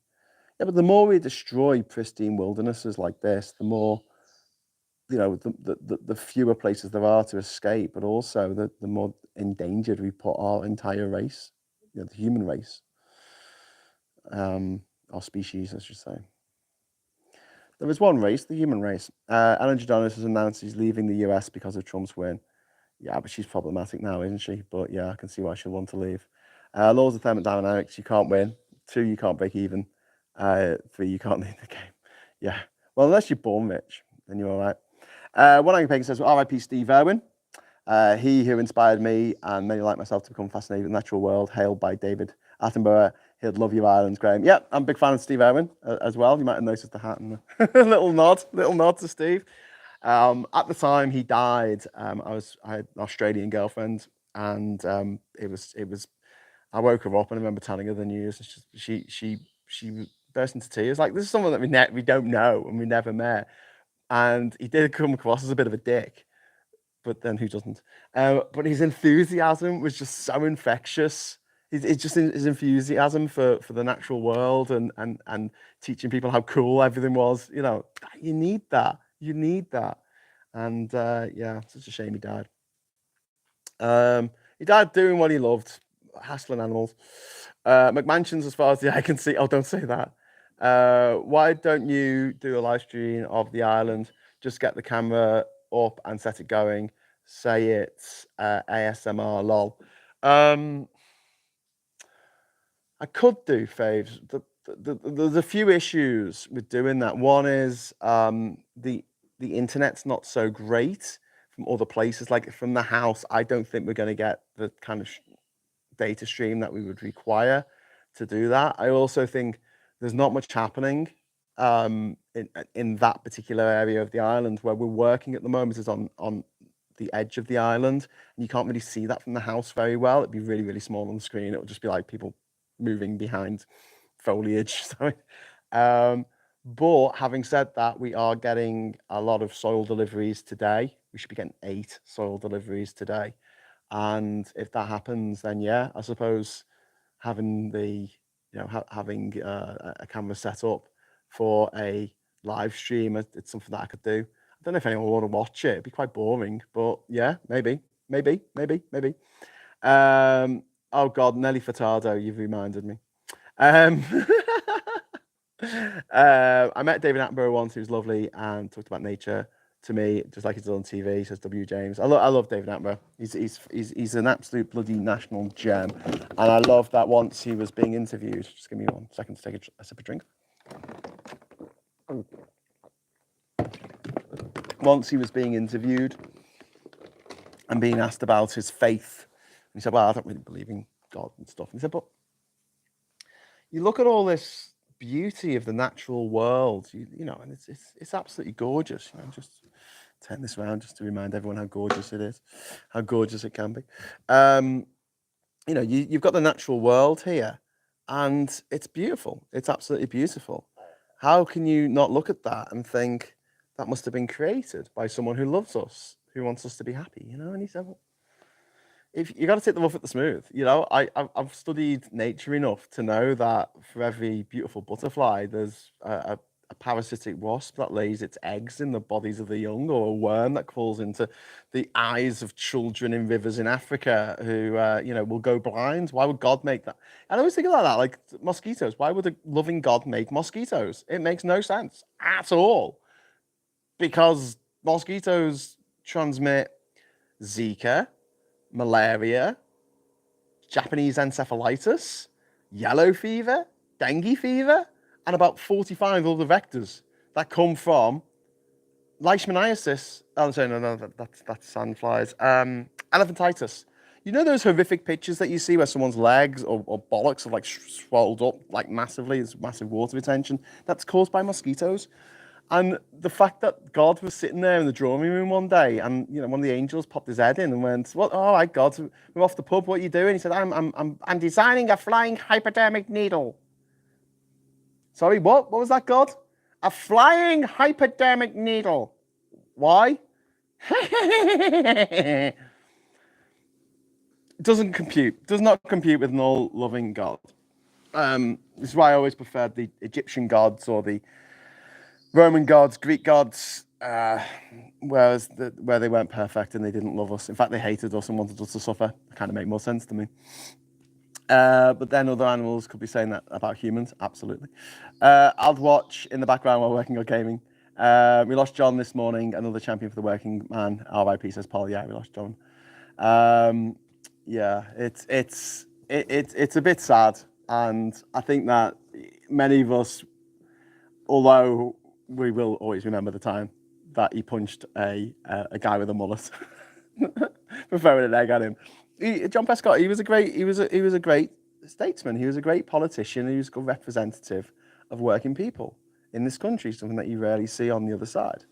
Yeah, but the more we destroy pristine wildernesses like this, the more, the fewer places there are to escape, but also the more endangered we put our entire race, the human race, our species, I should say. There is one race, the human race. Alan Jodonis has announced he's leaving the US because of Trump's win. Yeah, but she's problematic now, isn't she? But yeah, I can see why she'll want to leave. Laws of thermodynamics, you can't win. 2, you can't break even. 3, you can't lead the game. Yeah. Well, unless you're born rich, then you're all right. One Angry Pagan says, RIP Steve Irwin. He who inspired me and many like myself to become fascinated with the natural world, hailed by David Attenborough. He'd love your islands, Graham. Yeah, I'm a big fan of Steve Irwin as well. You might have noticed the hat and the little nod to Steve. At the time he died, I had an Australian girlfriend, and it was. I woke her up and I remember telling her the news. She burst into tears. Like, this is someone that we don't know and we never met, and he did come across as a bit of a dick. But then who doesn't? But his enthusiasm was just so infectious. It's just his enthusiasm for the natural world and teaching people how cool everything was. You need that. You need that. And yeah, such a shame he died. He died doing what he loved, hassling animals. McMansions, as far as the eye can see. Oh, don't say that. Why don't you do a live stream of the island? Just get the camera up and set it going. Say it's ASMR, lol. I could do faves. There's a few issues with doing that. One is the internet's not so great from other places. Like from the house, I don't think we're going to get the kind of data stream that we would require to do that. I also think there's not much happening in that particular area of the island. Where we're working at the moment is on the edge of the island, and you can't really see that from the house very well. It'd be really, really small on the screen. It would just be like people moving behind foliage. Sorry. But having said that, we are getting a lot of soil deliveries today. We should be getting 8 soil deliveries today. And if that happens, then yeah, I suppose having having a camera set up for a live stream, it's something that I could do. I don't know if anyone would want to watch it. It'd be quite boring, but yeah, maybe. Oh God, Nelly Furtado, you've reminded me. Um, I met David Attenborough once. He was lovely and talked about nature to me, just like he does on TV. Says W. James. I love David Attenborough. He's an absolute bloody national gem, and I love that once he was being interviewed. Just give me 1 second to take a sip of drink. Once he was being interviewed and being asked about his faith, and he said, "Well, I don't really believe in God and stuff." And he said, "But you look at all this beauty of the natural world, you know, and it's absolutely gorgeous. You know, just turn this around just to remind everyone how gorgeous it is, how gorgeous it can be. You know, you've got the natural world here, and it's beautiful. It's absolutely beautiful. How can you not look at that and think that must have been created by someone who loves us, who wants us to be happy? You know?" And he said, "Well, if you got to take the rough with the smooth, you know, I've studied nature enough to know that for every beautiful butterfly, there's a parasitic wasp that lays its eggs in the bodies of the young, or a worm that crawls into the eyes of children in rivers in Africa who, you know, will go blind. Why would God make that?" And I always think about that, like mosquitoes. Why would a loving God make mosquitoes? It makes no sense at all, because mosquitoes transmit Zika, malaria, Japanese encephalitis, yellow fever, dengue fever, and about 45 other vectors that come from leishmaniasis. Oh, sorry, no, that's sandflies. Elephantitis. You know those horrific pictures that you see where someone's legs or bollocks are like swelled up like massively, there's massive water retention? That's caused by mosquitoes. And the fact that God was sitting there in the drawing room one day, and you know, one of the angels popped his head in and went, "What? All right, God, we're off the pub. What are you doing?" He said, "I'm designing a flying hypodermic needle." Sorry, what? What was that, God? A flying hypodermic needle. Why? It doesn't compute. Does not compute with an all-loving God. This is why I always preferred the Egyptian gods or the Roman gods, Greek gods, where they weren't perfect and they didn't love us. In fact, they hated us and wanted us to suffer. It kind of made more sense to me. But then other animals could be saying that about humans. Absolutely. I'd watch in the background while working or gaming. We lost John this morning, another champion for the working man. RIP, says Paul. Yeah, we lost John. Yeah, it's a bit sad, and I think that many of us, although we will always remember the time that he punched a guy with a mullet for throwing an egg at him. John Prescott, he was a great statesman. He was a great politician. He was a good representative of working people in this country, something that you rarely see on the other side.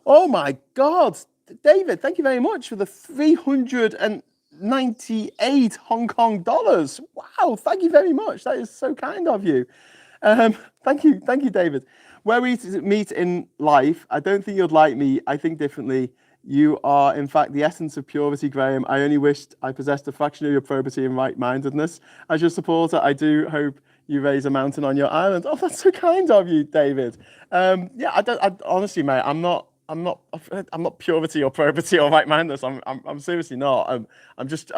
Oh my God, David, thank you very much for the 398 Hong Kong dollars. Wow, thank you very much. That is so kind of you. Thank you, David. Where we meet in life, I don't think you'd like me. I think differently. You are, in fact, the essence of purity, Graham. I only wished I possessed a fraction of your probity and right-mindedness. As your supporter, I do hope you raise a mountain on your island. Oh, that's so kind of you, David. Yeah, I honestly, mate, I'm not purity or probity or right-mindedness. I'm seriously not. I'm just.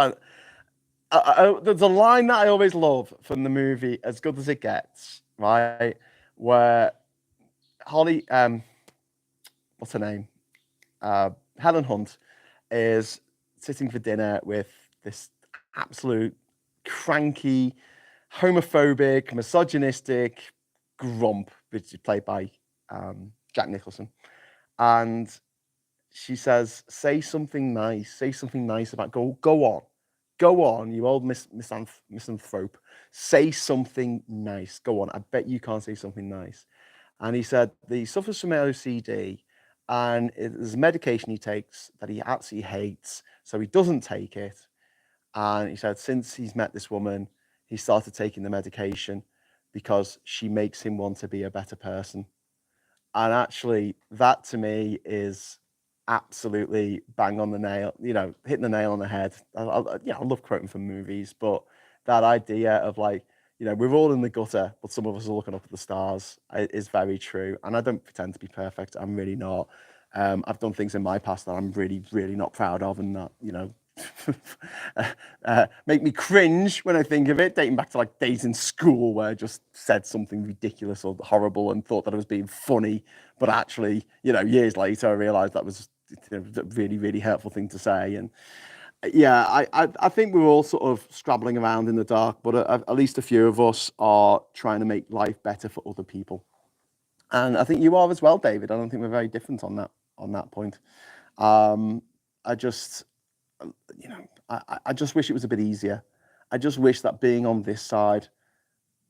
There's a line that I always love from the movie As Good as It Gets, right? Where Holly, what's her name? Helen Hunt is sitting for dinner with this absolute cranky, homophobic, misogynistic grump, which is played by Jack Nicholson. And she says, say something nice about, go on, you old misanthrope. Say something nice. Go on. I bet you can't say something nice. And he said that he suffers from OCD, and there's a medication he takes that he absolutely hates, so he doesn't take it. And he said since he's met this woman, he started taking the medication because she makes him want to be a better person. And actually, that to me is absolutely bang on the nail, hitting the nail on the head. I love quoting from movies, but that idea of like, we're all in the gutter, but some of us are looking up at the stars is very true. And I don't pretend to be perfect. I'm really not. I've done things in my past that I'm really, really not proud of, and that, make me cringe when I think of it, dating back to like days in school where I just said something ridiculous or horrible and thought that I was being funny, but actually, years later I realized that was a really, really hurtful thing to say. And yeah, I think we're all sort of scrabbling around in the dark, but at least a few of us are trying to make life better for other people. And I think you are as well, David. I don't think we're very different on that point. I just, I just wish it was a bit easier. I just wish that being on this side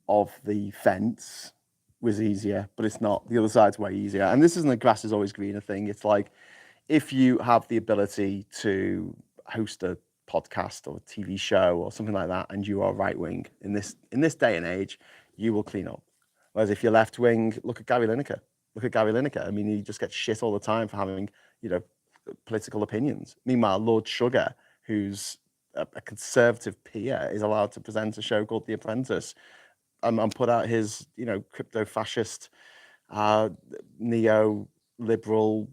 of the fence was easier, but it's not. The other side's way easier. And this isn't a grass is always greener thing. It's like if you have the ability to host a podcast or a TV show or something like that, and you are right wing in this day and age, you will clean up. Whereas if you're left wing, look at Gary Lineker. Look at Gary Lineker. I mean, he just gets shit all the time for having, political opinions. Meanwhile, Lord Sugar, who's a conservative peer, is allowed to present a show called The Apprentice and put out his, crypto-fascist, neo-liberal,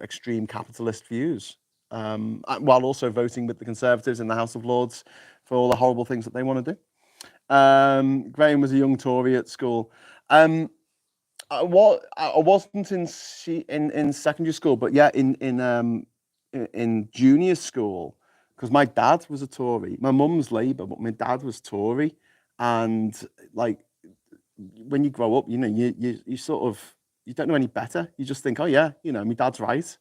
extreme capitalist views, while also voting with the Conservatives in the House of Lords for all the horrible things that they want to do. Graham was a young Tory at school. I wasn't in secondary school, but yeah, in junior school, because my dad was a Tory. My mum's Labour, but my dad was Tory. And like when you grow up, you sort of you don't know any better. You just think, oh yeah, my dad's right.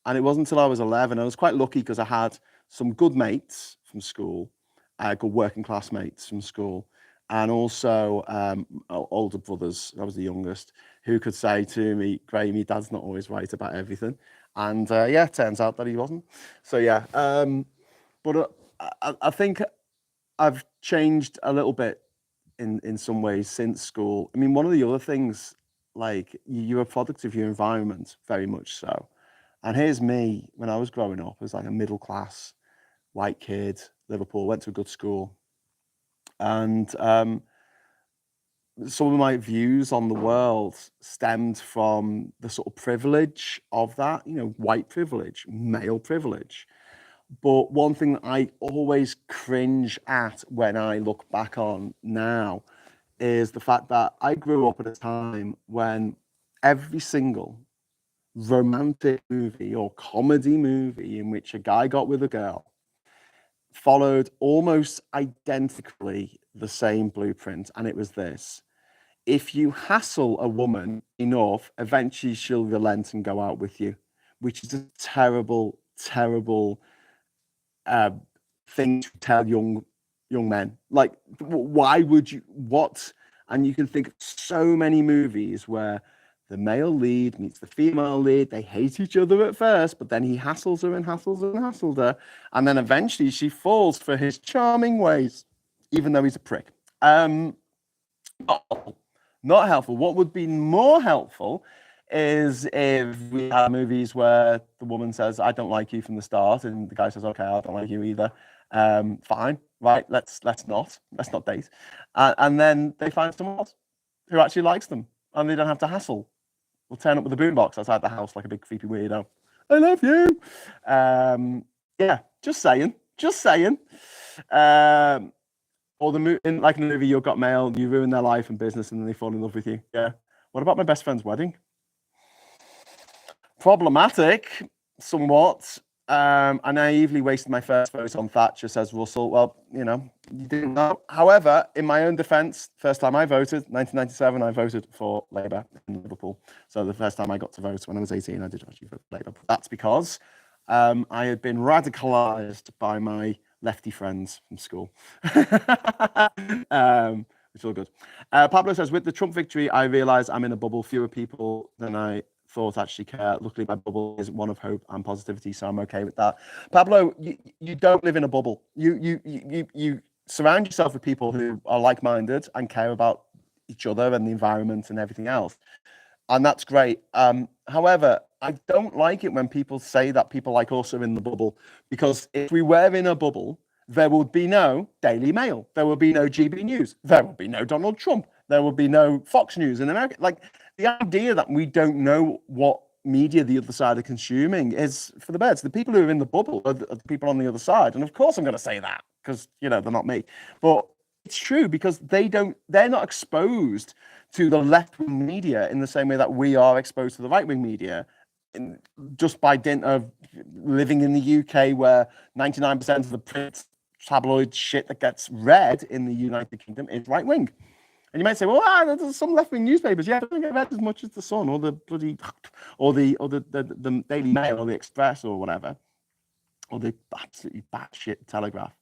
And it wasn't until I was 11. I was quite lucky because I had some good mates from school, good working class mates from school, and also older brothers. I was the youngest, who could say to me, Graham, your dad's not always right about everything. And yeah, it turns out that he wasn't. So yeah, but I think I've changed a little bit in some ways since school. I mean, one of the other things, like you're a product of your environment, very much so. And here's me when I was growing up as like a middle class white kid, Liverpool, went to a good school. And some of my views on the world stemmed from the sort of privilege of that, white privilege, male privilege. But one thing that I always cringe at when I look back on now is the fact that I grew up at a time when every single romantic movie or comedy movie in which a guy got with a girl followed almost identically the same blueprint. And it was this: if you hassle a woman enough, eventually she'll relent and go out with you, which is a terrible, terrible thing to tell young men. Like, why would you? What? And you can think of so many movies where the male lead meets the female lead. They hate each other at first, but then he hassles her and hassles her and hassles her, and then eventually she falls for his charming ways, even though he's a prick. Not helpful. What would be more helpful is if we had movies where the woman says, "I don't like you" from the start, and the guy says, "Okay, I don't like you either." Fine, right? Let's not date, and then they find someone else who actually likes them, and they don't have to hassle. We'll turn up with a boombox outside the house like a big creepy weirdo. I love you. Yeah, just saying. Or like in the movie You've Got Mail, you ruin their life and business, and then they fall in love with you. Yeah. What about my best friend's wedding? Problematic, somewhat. I naively wasted my first vote on Thatcher, says Russell. Well, you didn't know. However, in my own defence, first time I voted, 1997, I voted for Labour in Liverpool. So the first time I got to vote when I was 18, I did actually vote for Labour. That's because I had been radicalised by my lefty friends from school. Which is all good. Pablo says, with the Trump victory, I realise I'm in a bubble. Fewer people than I thought actually care. Luckily, my bubble is one of hope and positivity, so I'm okay with that. Pablo, you don't live in a bubble. You surround yourself with people who are like-minded and care about each other and the environment and everything else. and that's great. However, I don't like it when people say that people like us are in the bubble, because if we were in a bubble, there would be no Daily Mail, there would be no GB News, there would be no Donald Trump, there would be no Fox News in America. Like, the idea that we don't know what media the other side are consuming is for the birds. The people who are in the bubble are the people on the other side, and of course I'm going to say that because they're not me, but it's true because they're not exposed to the left-wing media in the same way that we are exposed to the right-wing media, just by dint of living in the UK, where 99% of the print tabloid shit that gets read in the United Kingdom is right-wing. And you might say, well, there's some left-wing newspapers. Yeah, I don't get read as much as the Sun or the bloody, or the Daily Mail or the Express or whatever, or the absolutely batshit Telegraph.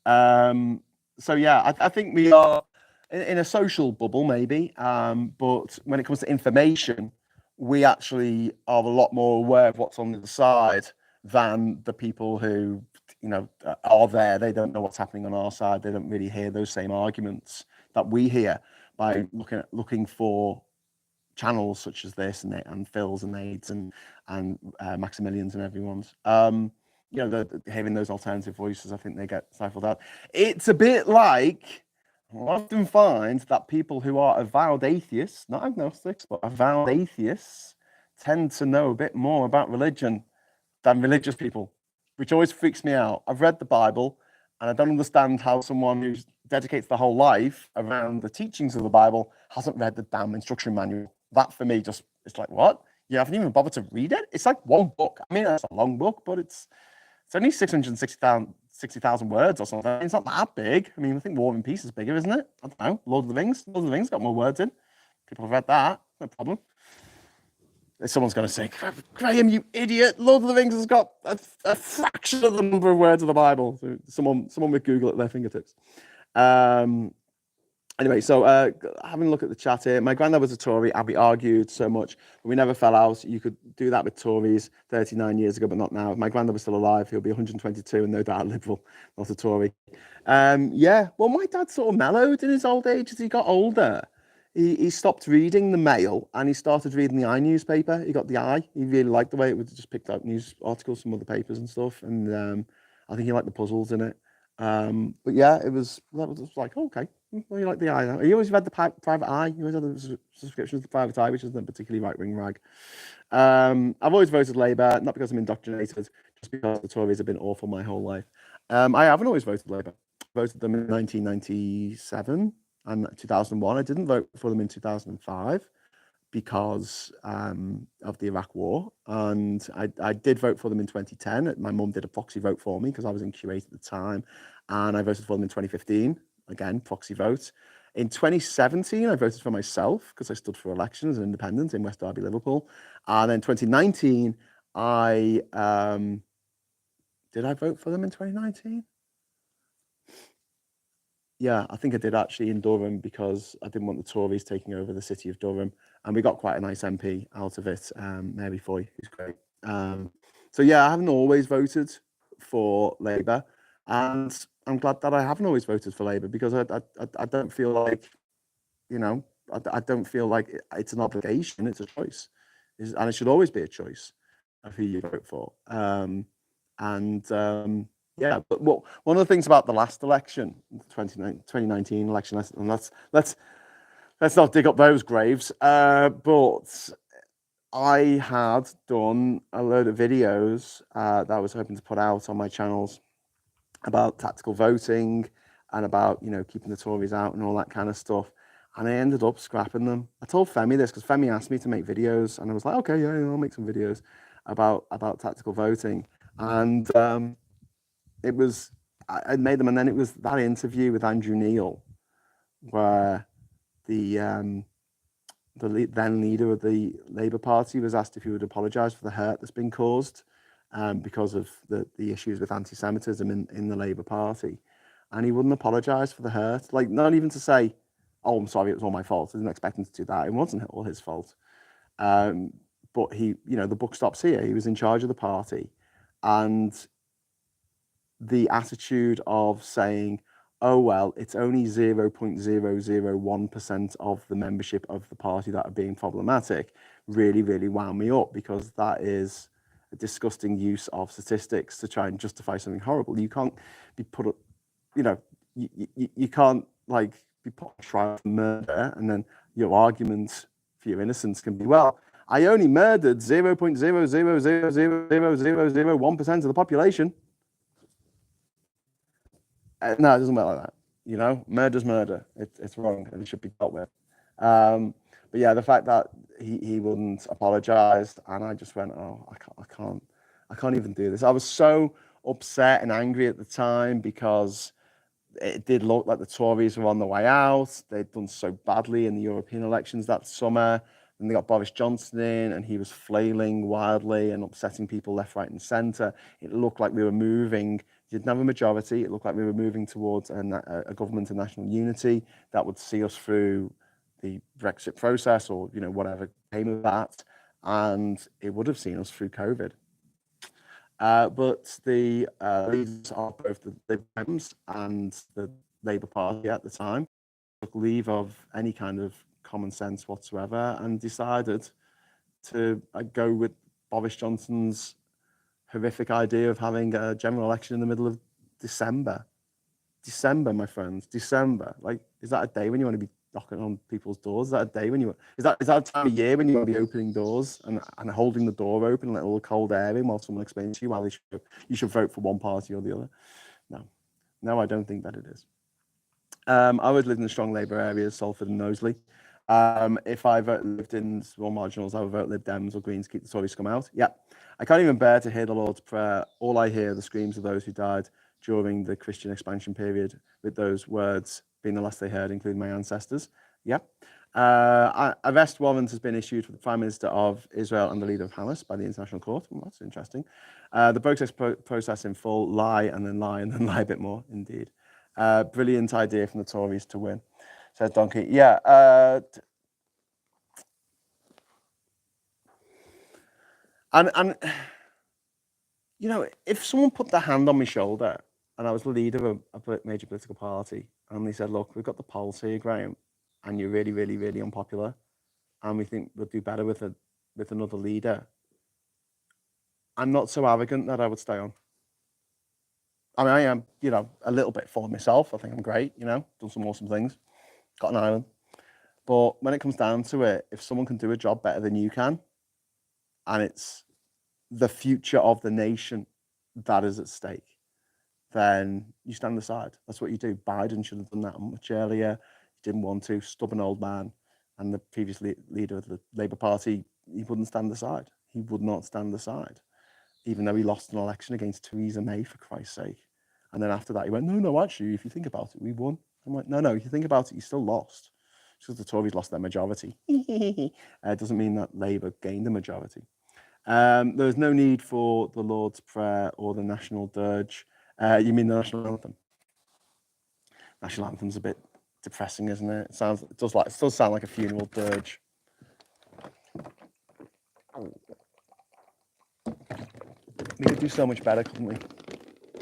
So yeah, I think we are in a social bubble, maybe. But when it comes to information, we actually are a lot more aware of what's on the other side than the people who, are there. They don't know what's happening on our side. They don't really hear those same arguments that we hear by looking for channels such as this and Phil's and Aids and Maximilian's and everyone's. Having those alternative voices, I think they get stifled out. It's a bit like, I often find that people who are avowed atheists, not agnostics, but avowed atheists, tend to know a bit more about religion than religious people, which always freaks me out. I've read the Bible, and I don't understand how someone who dedicates their whole life around the teachings of the Bible hasn't read the damn instruction manual. That, for me, it's like, what? You haven't even bothered to read it? It's like one book. I mean, it's a long book, but it's only 660,000 words or something. It's not that big. I mean, I think War and Peace is bigger, isn't it? I don't know. Lord of the Rings got more words in. People have read that. No problem. Someone's going to say, Graham, you idiot. Lord of the Rings has got a fraction of the number of words of the Bible. So someone with Google at their fingertips. Anyway, so having a look at the chat here. My granddad was a Tory, and we argued so much, but we never fell out. You could do that with Tories 39 years ago, but not now. If my granddad was still alive, he'll be 122 and no doubt liberal, not a Tory. Yeah, well, my dad sort of mellowed in his old age as he got older. He stopped reading the Mail and he started reading the newspaper. He got the Eye. He really liked the way it would just picked out news articles from other papers and stuff. And I think he liked the puzzles in it. But yeah, that was like, okay, well, you like the Eye now. He always read the Private Eye. He always had a subscription to the Private Eye, which isn't a particularly right-wing rag. I've always voted Labour, not because I'm indoctrinated, just because the Tories have been awful my whole life. I haven't always voted Labour. I voted them in 1997 and 2001. I didn't vote for them in 2005 because of the Iraq War. And I did vote for them in 2010. My mum did a proxy vote for me because I was in Q8 at the time. And I voted for them in 2015. Again, proxy vote. In 2017, I voted for myself because I stood for election as an independent in West Derby, Liverpool. And then 2019, did I vote for them in 2019? Yeah, I think I did actually in Durham because I didn't want the Tories taking over the city of Durham. And we got quite a nice MP out of it, Mary Foy, who's great. So yeah, I haven't always voted for Labour. And I'm glad that I haven't always voted for Labour because I don't feel like, I don't feel like it's an obligation, it's a choice. And it should always be a choice of who you vote for. Yeah, but one of the things about the last election, 2019 election, and let's not dig up those graves. But I had done a load of videos that I was hoping to put out on my channels about tactical voting and about keeping the Tories out and all that kind of stuff. And I ended up scrapping them. I told Femi this because Femi asked me to make videos, and I was like, okay, yeah, I'll make some videos about tactical voting. And I made them, and then it was that interview with Andrew Neil, where the then leader of the Labour Party was asked if he would apologise for the hurt that's been caused because of the issues with anti-Semitism in the Labour Party, and he wouldn't apologise for the hurt, like not even to say, "Oh, I'm sorry, it was all my fault." I didn't expect him to do that. It wasn't all his fault, but he, the buck stops here. He was in charge of the party, and the attitude of saying, oh, well, it's only 0.001% of the membership of the party that are being problematic, really, really wound me up, because that is a disgusting use of statistics to try and justify something horrible. You can't be put up, you know, you can't like be put on trial for murder and then your argument for your innocence can be, well, I only murdered 0.000000001% of the population. No, it doesn't work like that. You know, murder's murder. It's wrong and it should be dealt with. But yeah, the fact that he wouldn't apologise, and I just went, oh, I can't even do this. I was so upset and angry at the time because it did look like the Tories were on the way out. They'd done so badly in the European elections that summer. And they got Boris Johnson in, and he was flailing wildly and upsetting people left, right, and centre. It looked like we were moving. Didn't have a majority. It looked like we were moving towards a government of national unity that would see us through the Brexit process, or whatever came of that, and it would have seen us through COVID. But the leaders of both the Lib Dems and the Labour Party at the time took leave of any kind of common sense whatsoever and decided to go with Boris Johnson's horrific idea of having a general election in the middle of December. December, my friends, December. Like, is that a day when you want to be knocking on people's doors? Is that a day when is that a time of year when you want to be opening doors and holding the door open and let all the cold air in while someone explains to you why you should vote for one party or the other? No, I don't think that it is. I would live in the strong Labour areas, Salford and Knowsley. If I lived in small marginals, I would vote Lib Dems or Greens to keep the Tories come out. Yeah, I can't even bear to hear the Lord's Prayer. All I hear are the screams of those who died during the Christian expansion period, with those words being the last they heard, including my ancestors. Yeah. Arrest warrant has been issued for the Prime Minister of Israel and the leader of Hamas by the International Court. Well, that's interesting. The process in full, lie and then lie and then lie a bit more, indeed. Brilliant idea from the Tories to win, says Donkey. Yeah. And if someone put their hand on my shoulder and I was the leader of a major political party and they said, look, we've got the polls here, Graham, and you're really, really, really unpopular, and we think we'll do better with another leader, I'm not so arrogant that I would stay on. I mean, I am, a little bit full of myself. I think I'm great, done some awesome things, got an island. But when it comes down to it, if someone can do a job better than you can, and it's the future of the nation that is at stake, then you stand aside. That's what you do. Biden should have done that much earlier. He didn't want to. Stubborn old man. And the previous leader of the Labour Party, he wouldn't stand aside. He would not stand aside, even though he lost an election against Theresa May, for Christ's sake. And then after that, he went, no, actually, if you think about it, we won. I'm like, no, if you think about it, you still lost. Just because the Tories lost their majority. It doesn't mean that Labour gained a majority. There's no need for the Lord's Prayer or the national dirge. You mean the national anthem? National anthem's a bit depressing, isn't it? It does sound like a funeral dirge. We could do so much better, couldn't we?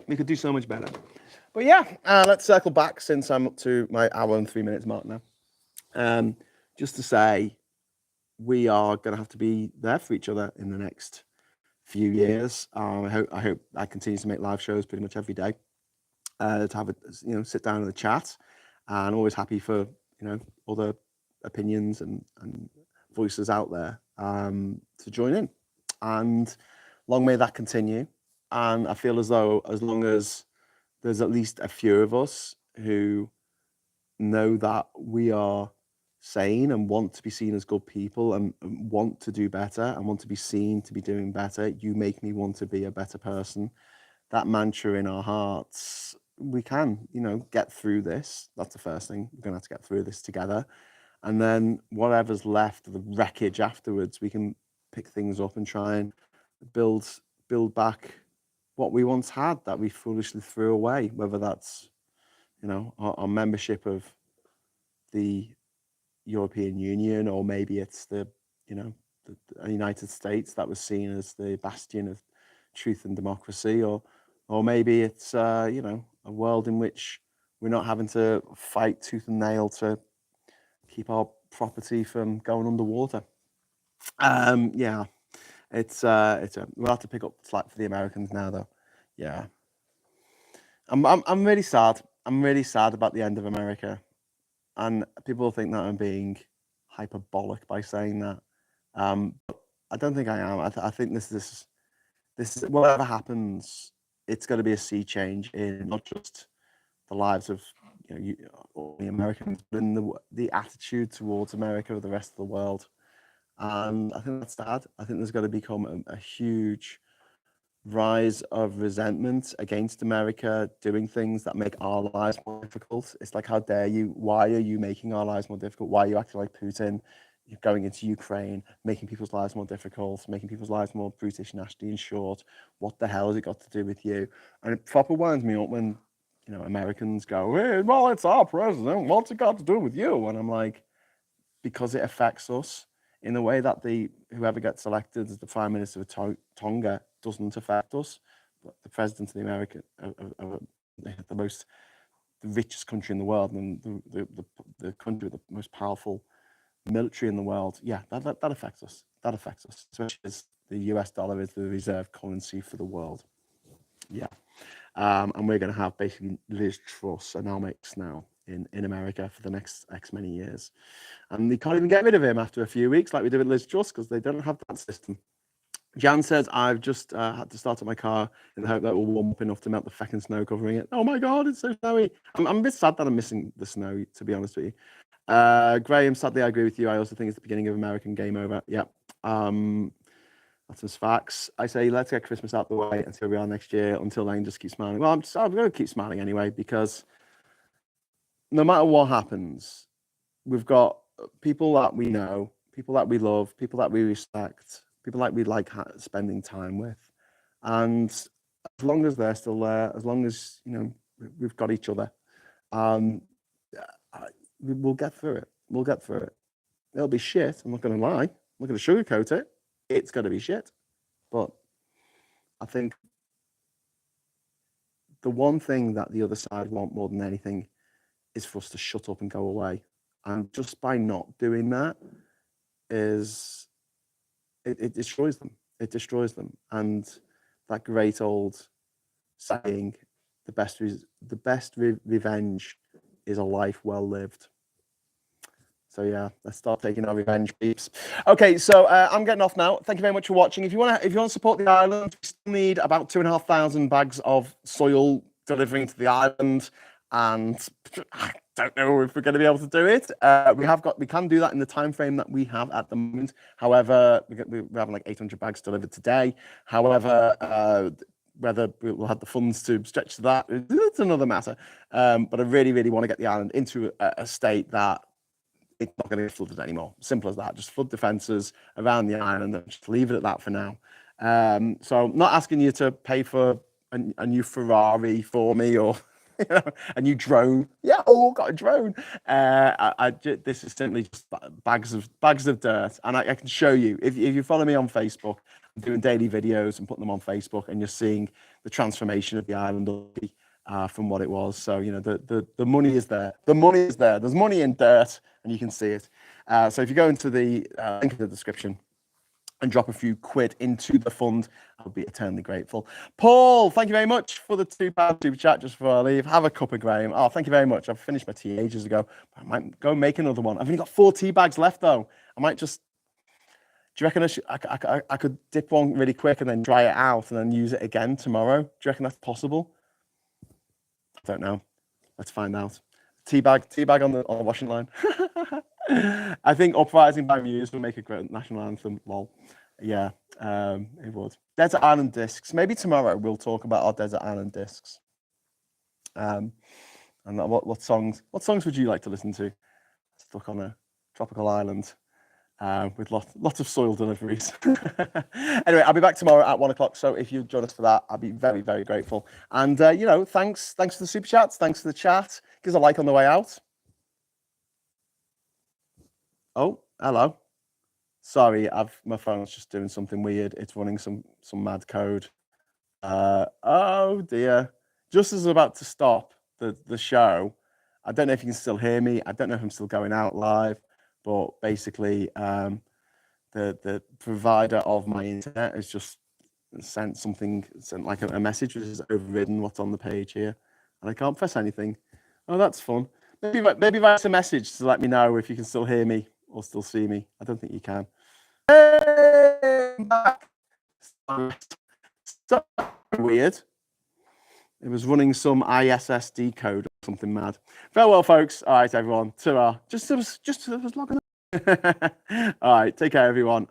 We could do so much better. But yeah, let's circle back since I'm up to my hour and 3 minutes mark now. Just to say, we are going to have to be there for each other in the next few years. I hope I continue to make live shows pretty much every day. To have a sit down and a chat, and always happy for other opinions and voices out there to join in, and long may that continue. And I feel as though as long as there's at least a few of us who know that we are sane and want to be seen as good people and want to do better and want to be seen to be doing better, you make me want to be a better person. That mantra in our hearts, we can, get through this. That's the first thing. We're going to have to get through this together. And then whatever's left, the wreckage afterwards, we can pick things up and try and build back what we once had that we foolishly threw away, whether that's, our membership of the European Union, or maybe it's the United States that was seen as the bastion of truth and democracy, or maybe it's a world in which We're not having to fight tooth and nail to keep our property from going underwater. Yeah, we'll have to pick up slack for the Americans now, though. Yeah, I'm really sad. I'm really sad about the end of America, and people think that I'm being hyperbolic by saying that. But I don't think I am. I think this is whatever happens, it's going to be a sea change in not just the lives of all the Americans, but in the attitude towards America of the rest of the world. And I think that's sad. I think there's going to become a huge rise of resentment against America doing things that make our lives more difficult. It's like, how dare you? Why are you making our lives more difficult? Why are you acting like Putin? You're going into Ukraine, making people's lives more difficult, making people's lives more brutish, nasty, and short. What the hell has it got to do with you? And it proper winds me up when Americans go, hey, well, it's our president. What's it got to do with you? And I'm like, because it affects us in the way that whoever gets elected as the Prime Minister of Tonga doesn't affect us. But the president of the American, the richest country in the world, and the country with the most powerful military in the world, yeah, that affects us. That affects us, especially as the US dollar is the reserve currency for the world. Yeah. And we're going to have basically Liz Truss-onomics now in America for the next X many years. And they can't even get rid of him after a few weeks like we did with Liz Truss because they don't have that system. Jan says, I've just had to start up my car in the hope that it will warm up enough to melt the feckin' snow covering it. Oh my God, it's so snowy. I'm a bit sad that I'm missing the snow, to be honest with you. Graham, sadly, I agree with you. I also think it's the beginning of American game over. Yeah. That's just facts. I say, let's get Christmas out the way until we are next year. Until then, just keep smiling. Well, I'm going to keep smiling anyway, because no matter what happens, we've got people that we know, people that we love, people that we respect, people that we like spending time with. And as long as they're still there, as long as, we've got each other, we'll get through it. We'll get through it. It'll be shit. I'm not going to lie. I'm not going to sugarcoat it. It's going to be shit. But I think the one thing that the other side want more than anything is for us to shut up and go away. And just by not doing that, it destroys them. It destroys them. And that great old saying, the best revenge is a life well lived. So yeah, let's start taking our revenge, peeps. Okay, so I'm getting off now. Thank you very much for watching. If you want to support the island, we still need about 2,500 bags of soil delivering to the island, and I don't know if we're going to be able to do it. We can do that in the time frame that we have at the moment. However, we're having like 800 bags delivered today. However, whether we'll have the funds to stretch to that, it's another matter. But I really, really want to get the island into a state that it's not going to get flooded anymore. Simple as that. Just flood defences around the island and just leave it at that for now. So I'm not asking you to pay for a new Ferrari for me or a new drone. Yeah, got a drone. This is simply just bags of dirt, and I can show you if you follow me on Facebook. I'm doing daily videos and putting them on Facebook, and you're seeing the transformation of the island from what it was. So the money is there. The money is there. There's money in dirt, and you can see it. So if you go into the link in the description and drop a few quid into the fund, I'll be eternally grateful. Paul, thank you very much for the £2 super chat just before I leave. Have a cup of Graham. Oh, thank you very much. I've finished my tea ages ago. I might go make another one. I've only got 4 tea bags left though. I might just. Do you reckon I could dip one really quick and then dry it out and then use it again tomorrow? Do you reckon that's possible? I don't know. Let's find out. Tea bag on the washing line. I think Uprising by Muse will make a great national anthem. Lol. Yeah, it would. Desert Island Discs. Maybe tomorrow we'll talk about our Desert Island Discs. And what songs would you like to listen to? Stuck on a tropical island with lots of soil deliveries. Anyway, I'll be back tomorrow at 1 o'clock. So if you join us for that, I'll be very, very grateful. And thanks for the super chats. Thanks for the chat. Give us a like on the way out. Oh, hello. Sorry, my phone's just doing something weird. It's running some mad code. Oh dear. Just as it's about to stop, the show. I don't know if you can still hear me. I don't know if I'm still going out live, but basically, the provider of my internet has just sent like a message which has overridden what's on the page here, and I can't press anything. Oh, that's fun. Maybe write a message to let me know if you can still hear me or still see me. I don't think you can. Hey, I'm back. So weird. It was running some ISSD code or something mad. Farewell, folks. All right, everyone. Ta-ra. Just logging on. All right, take care, everyone.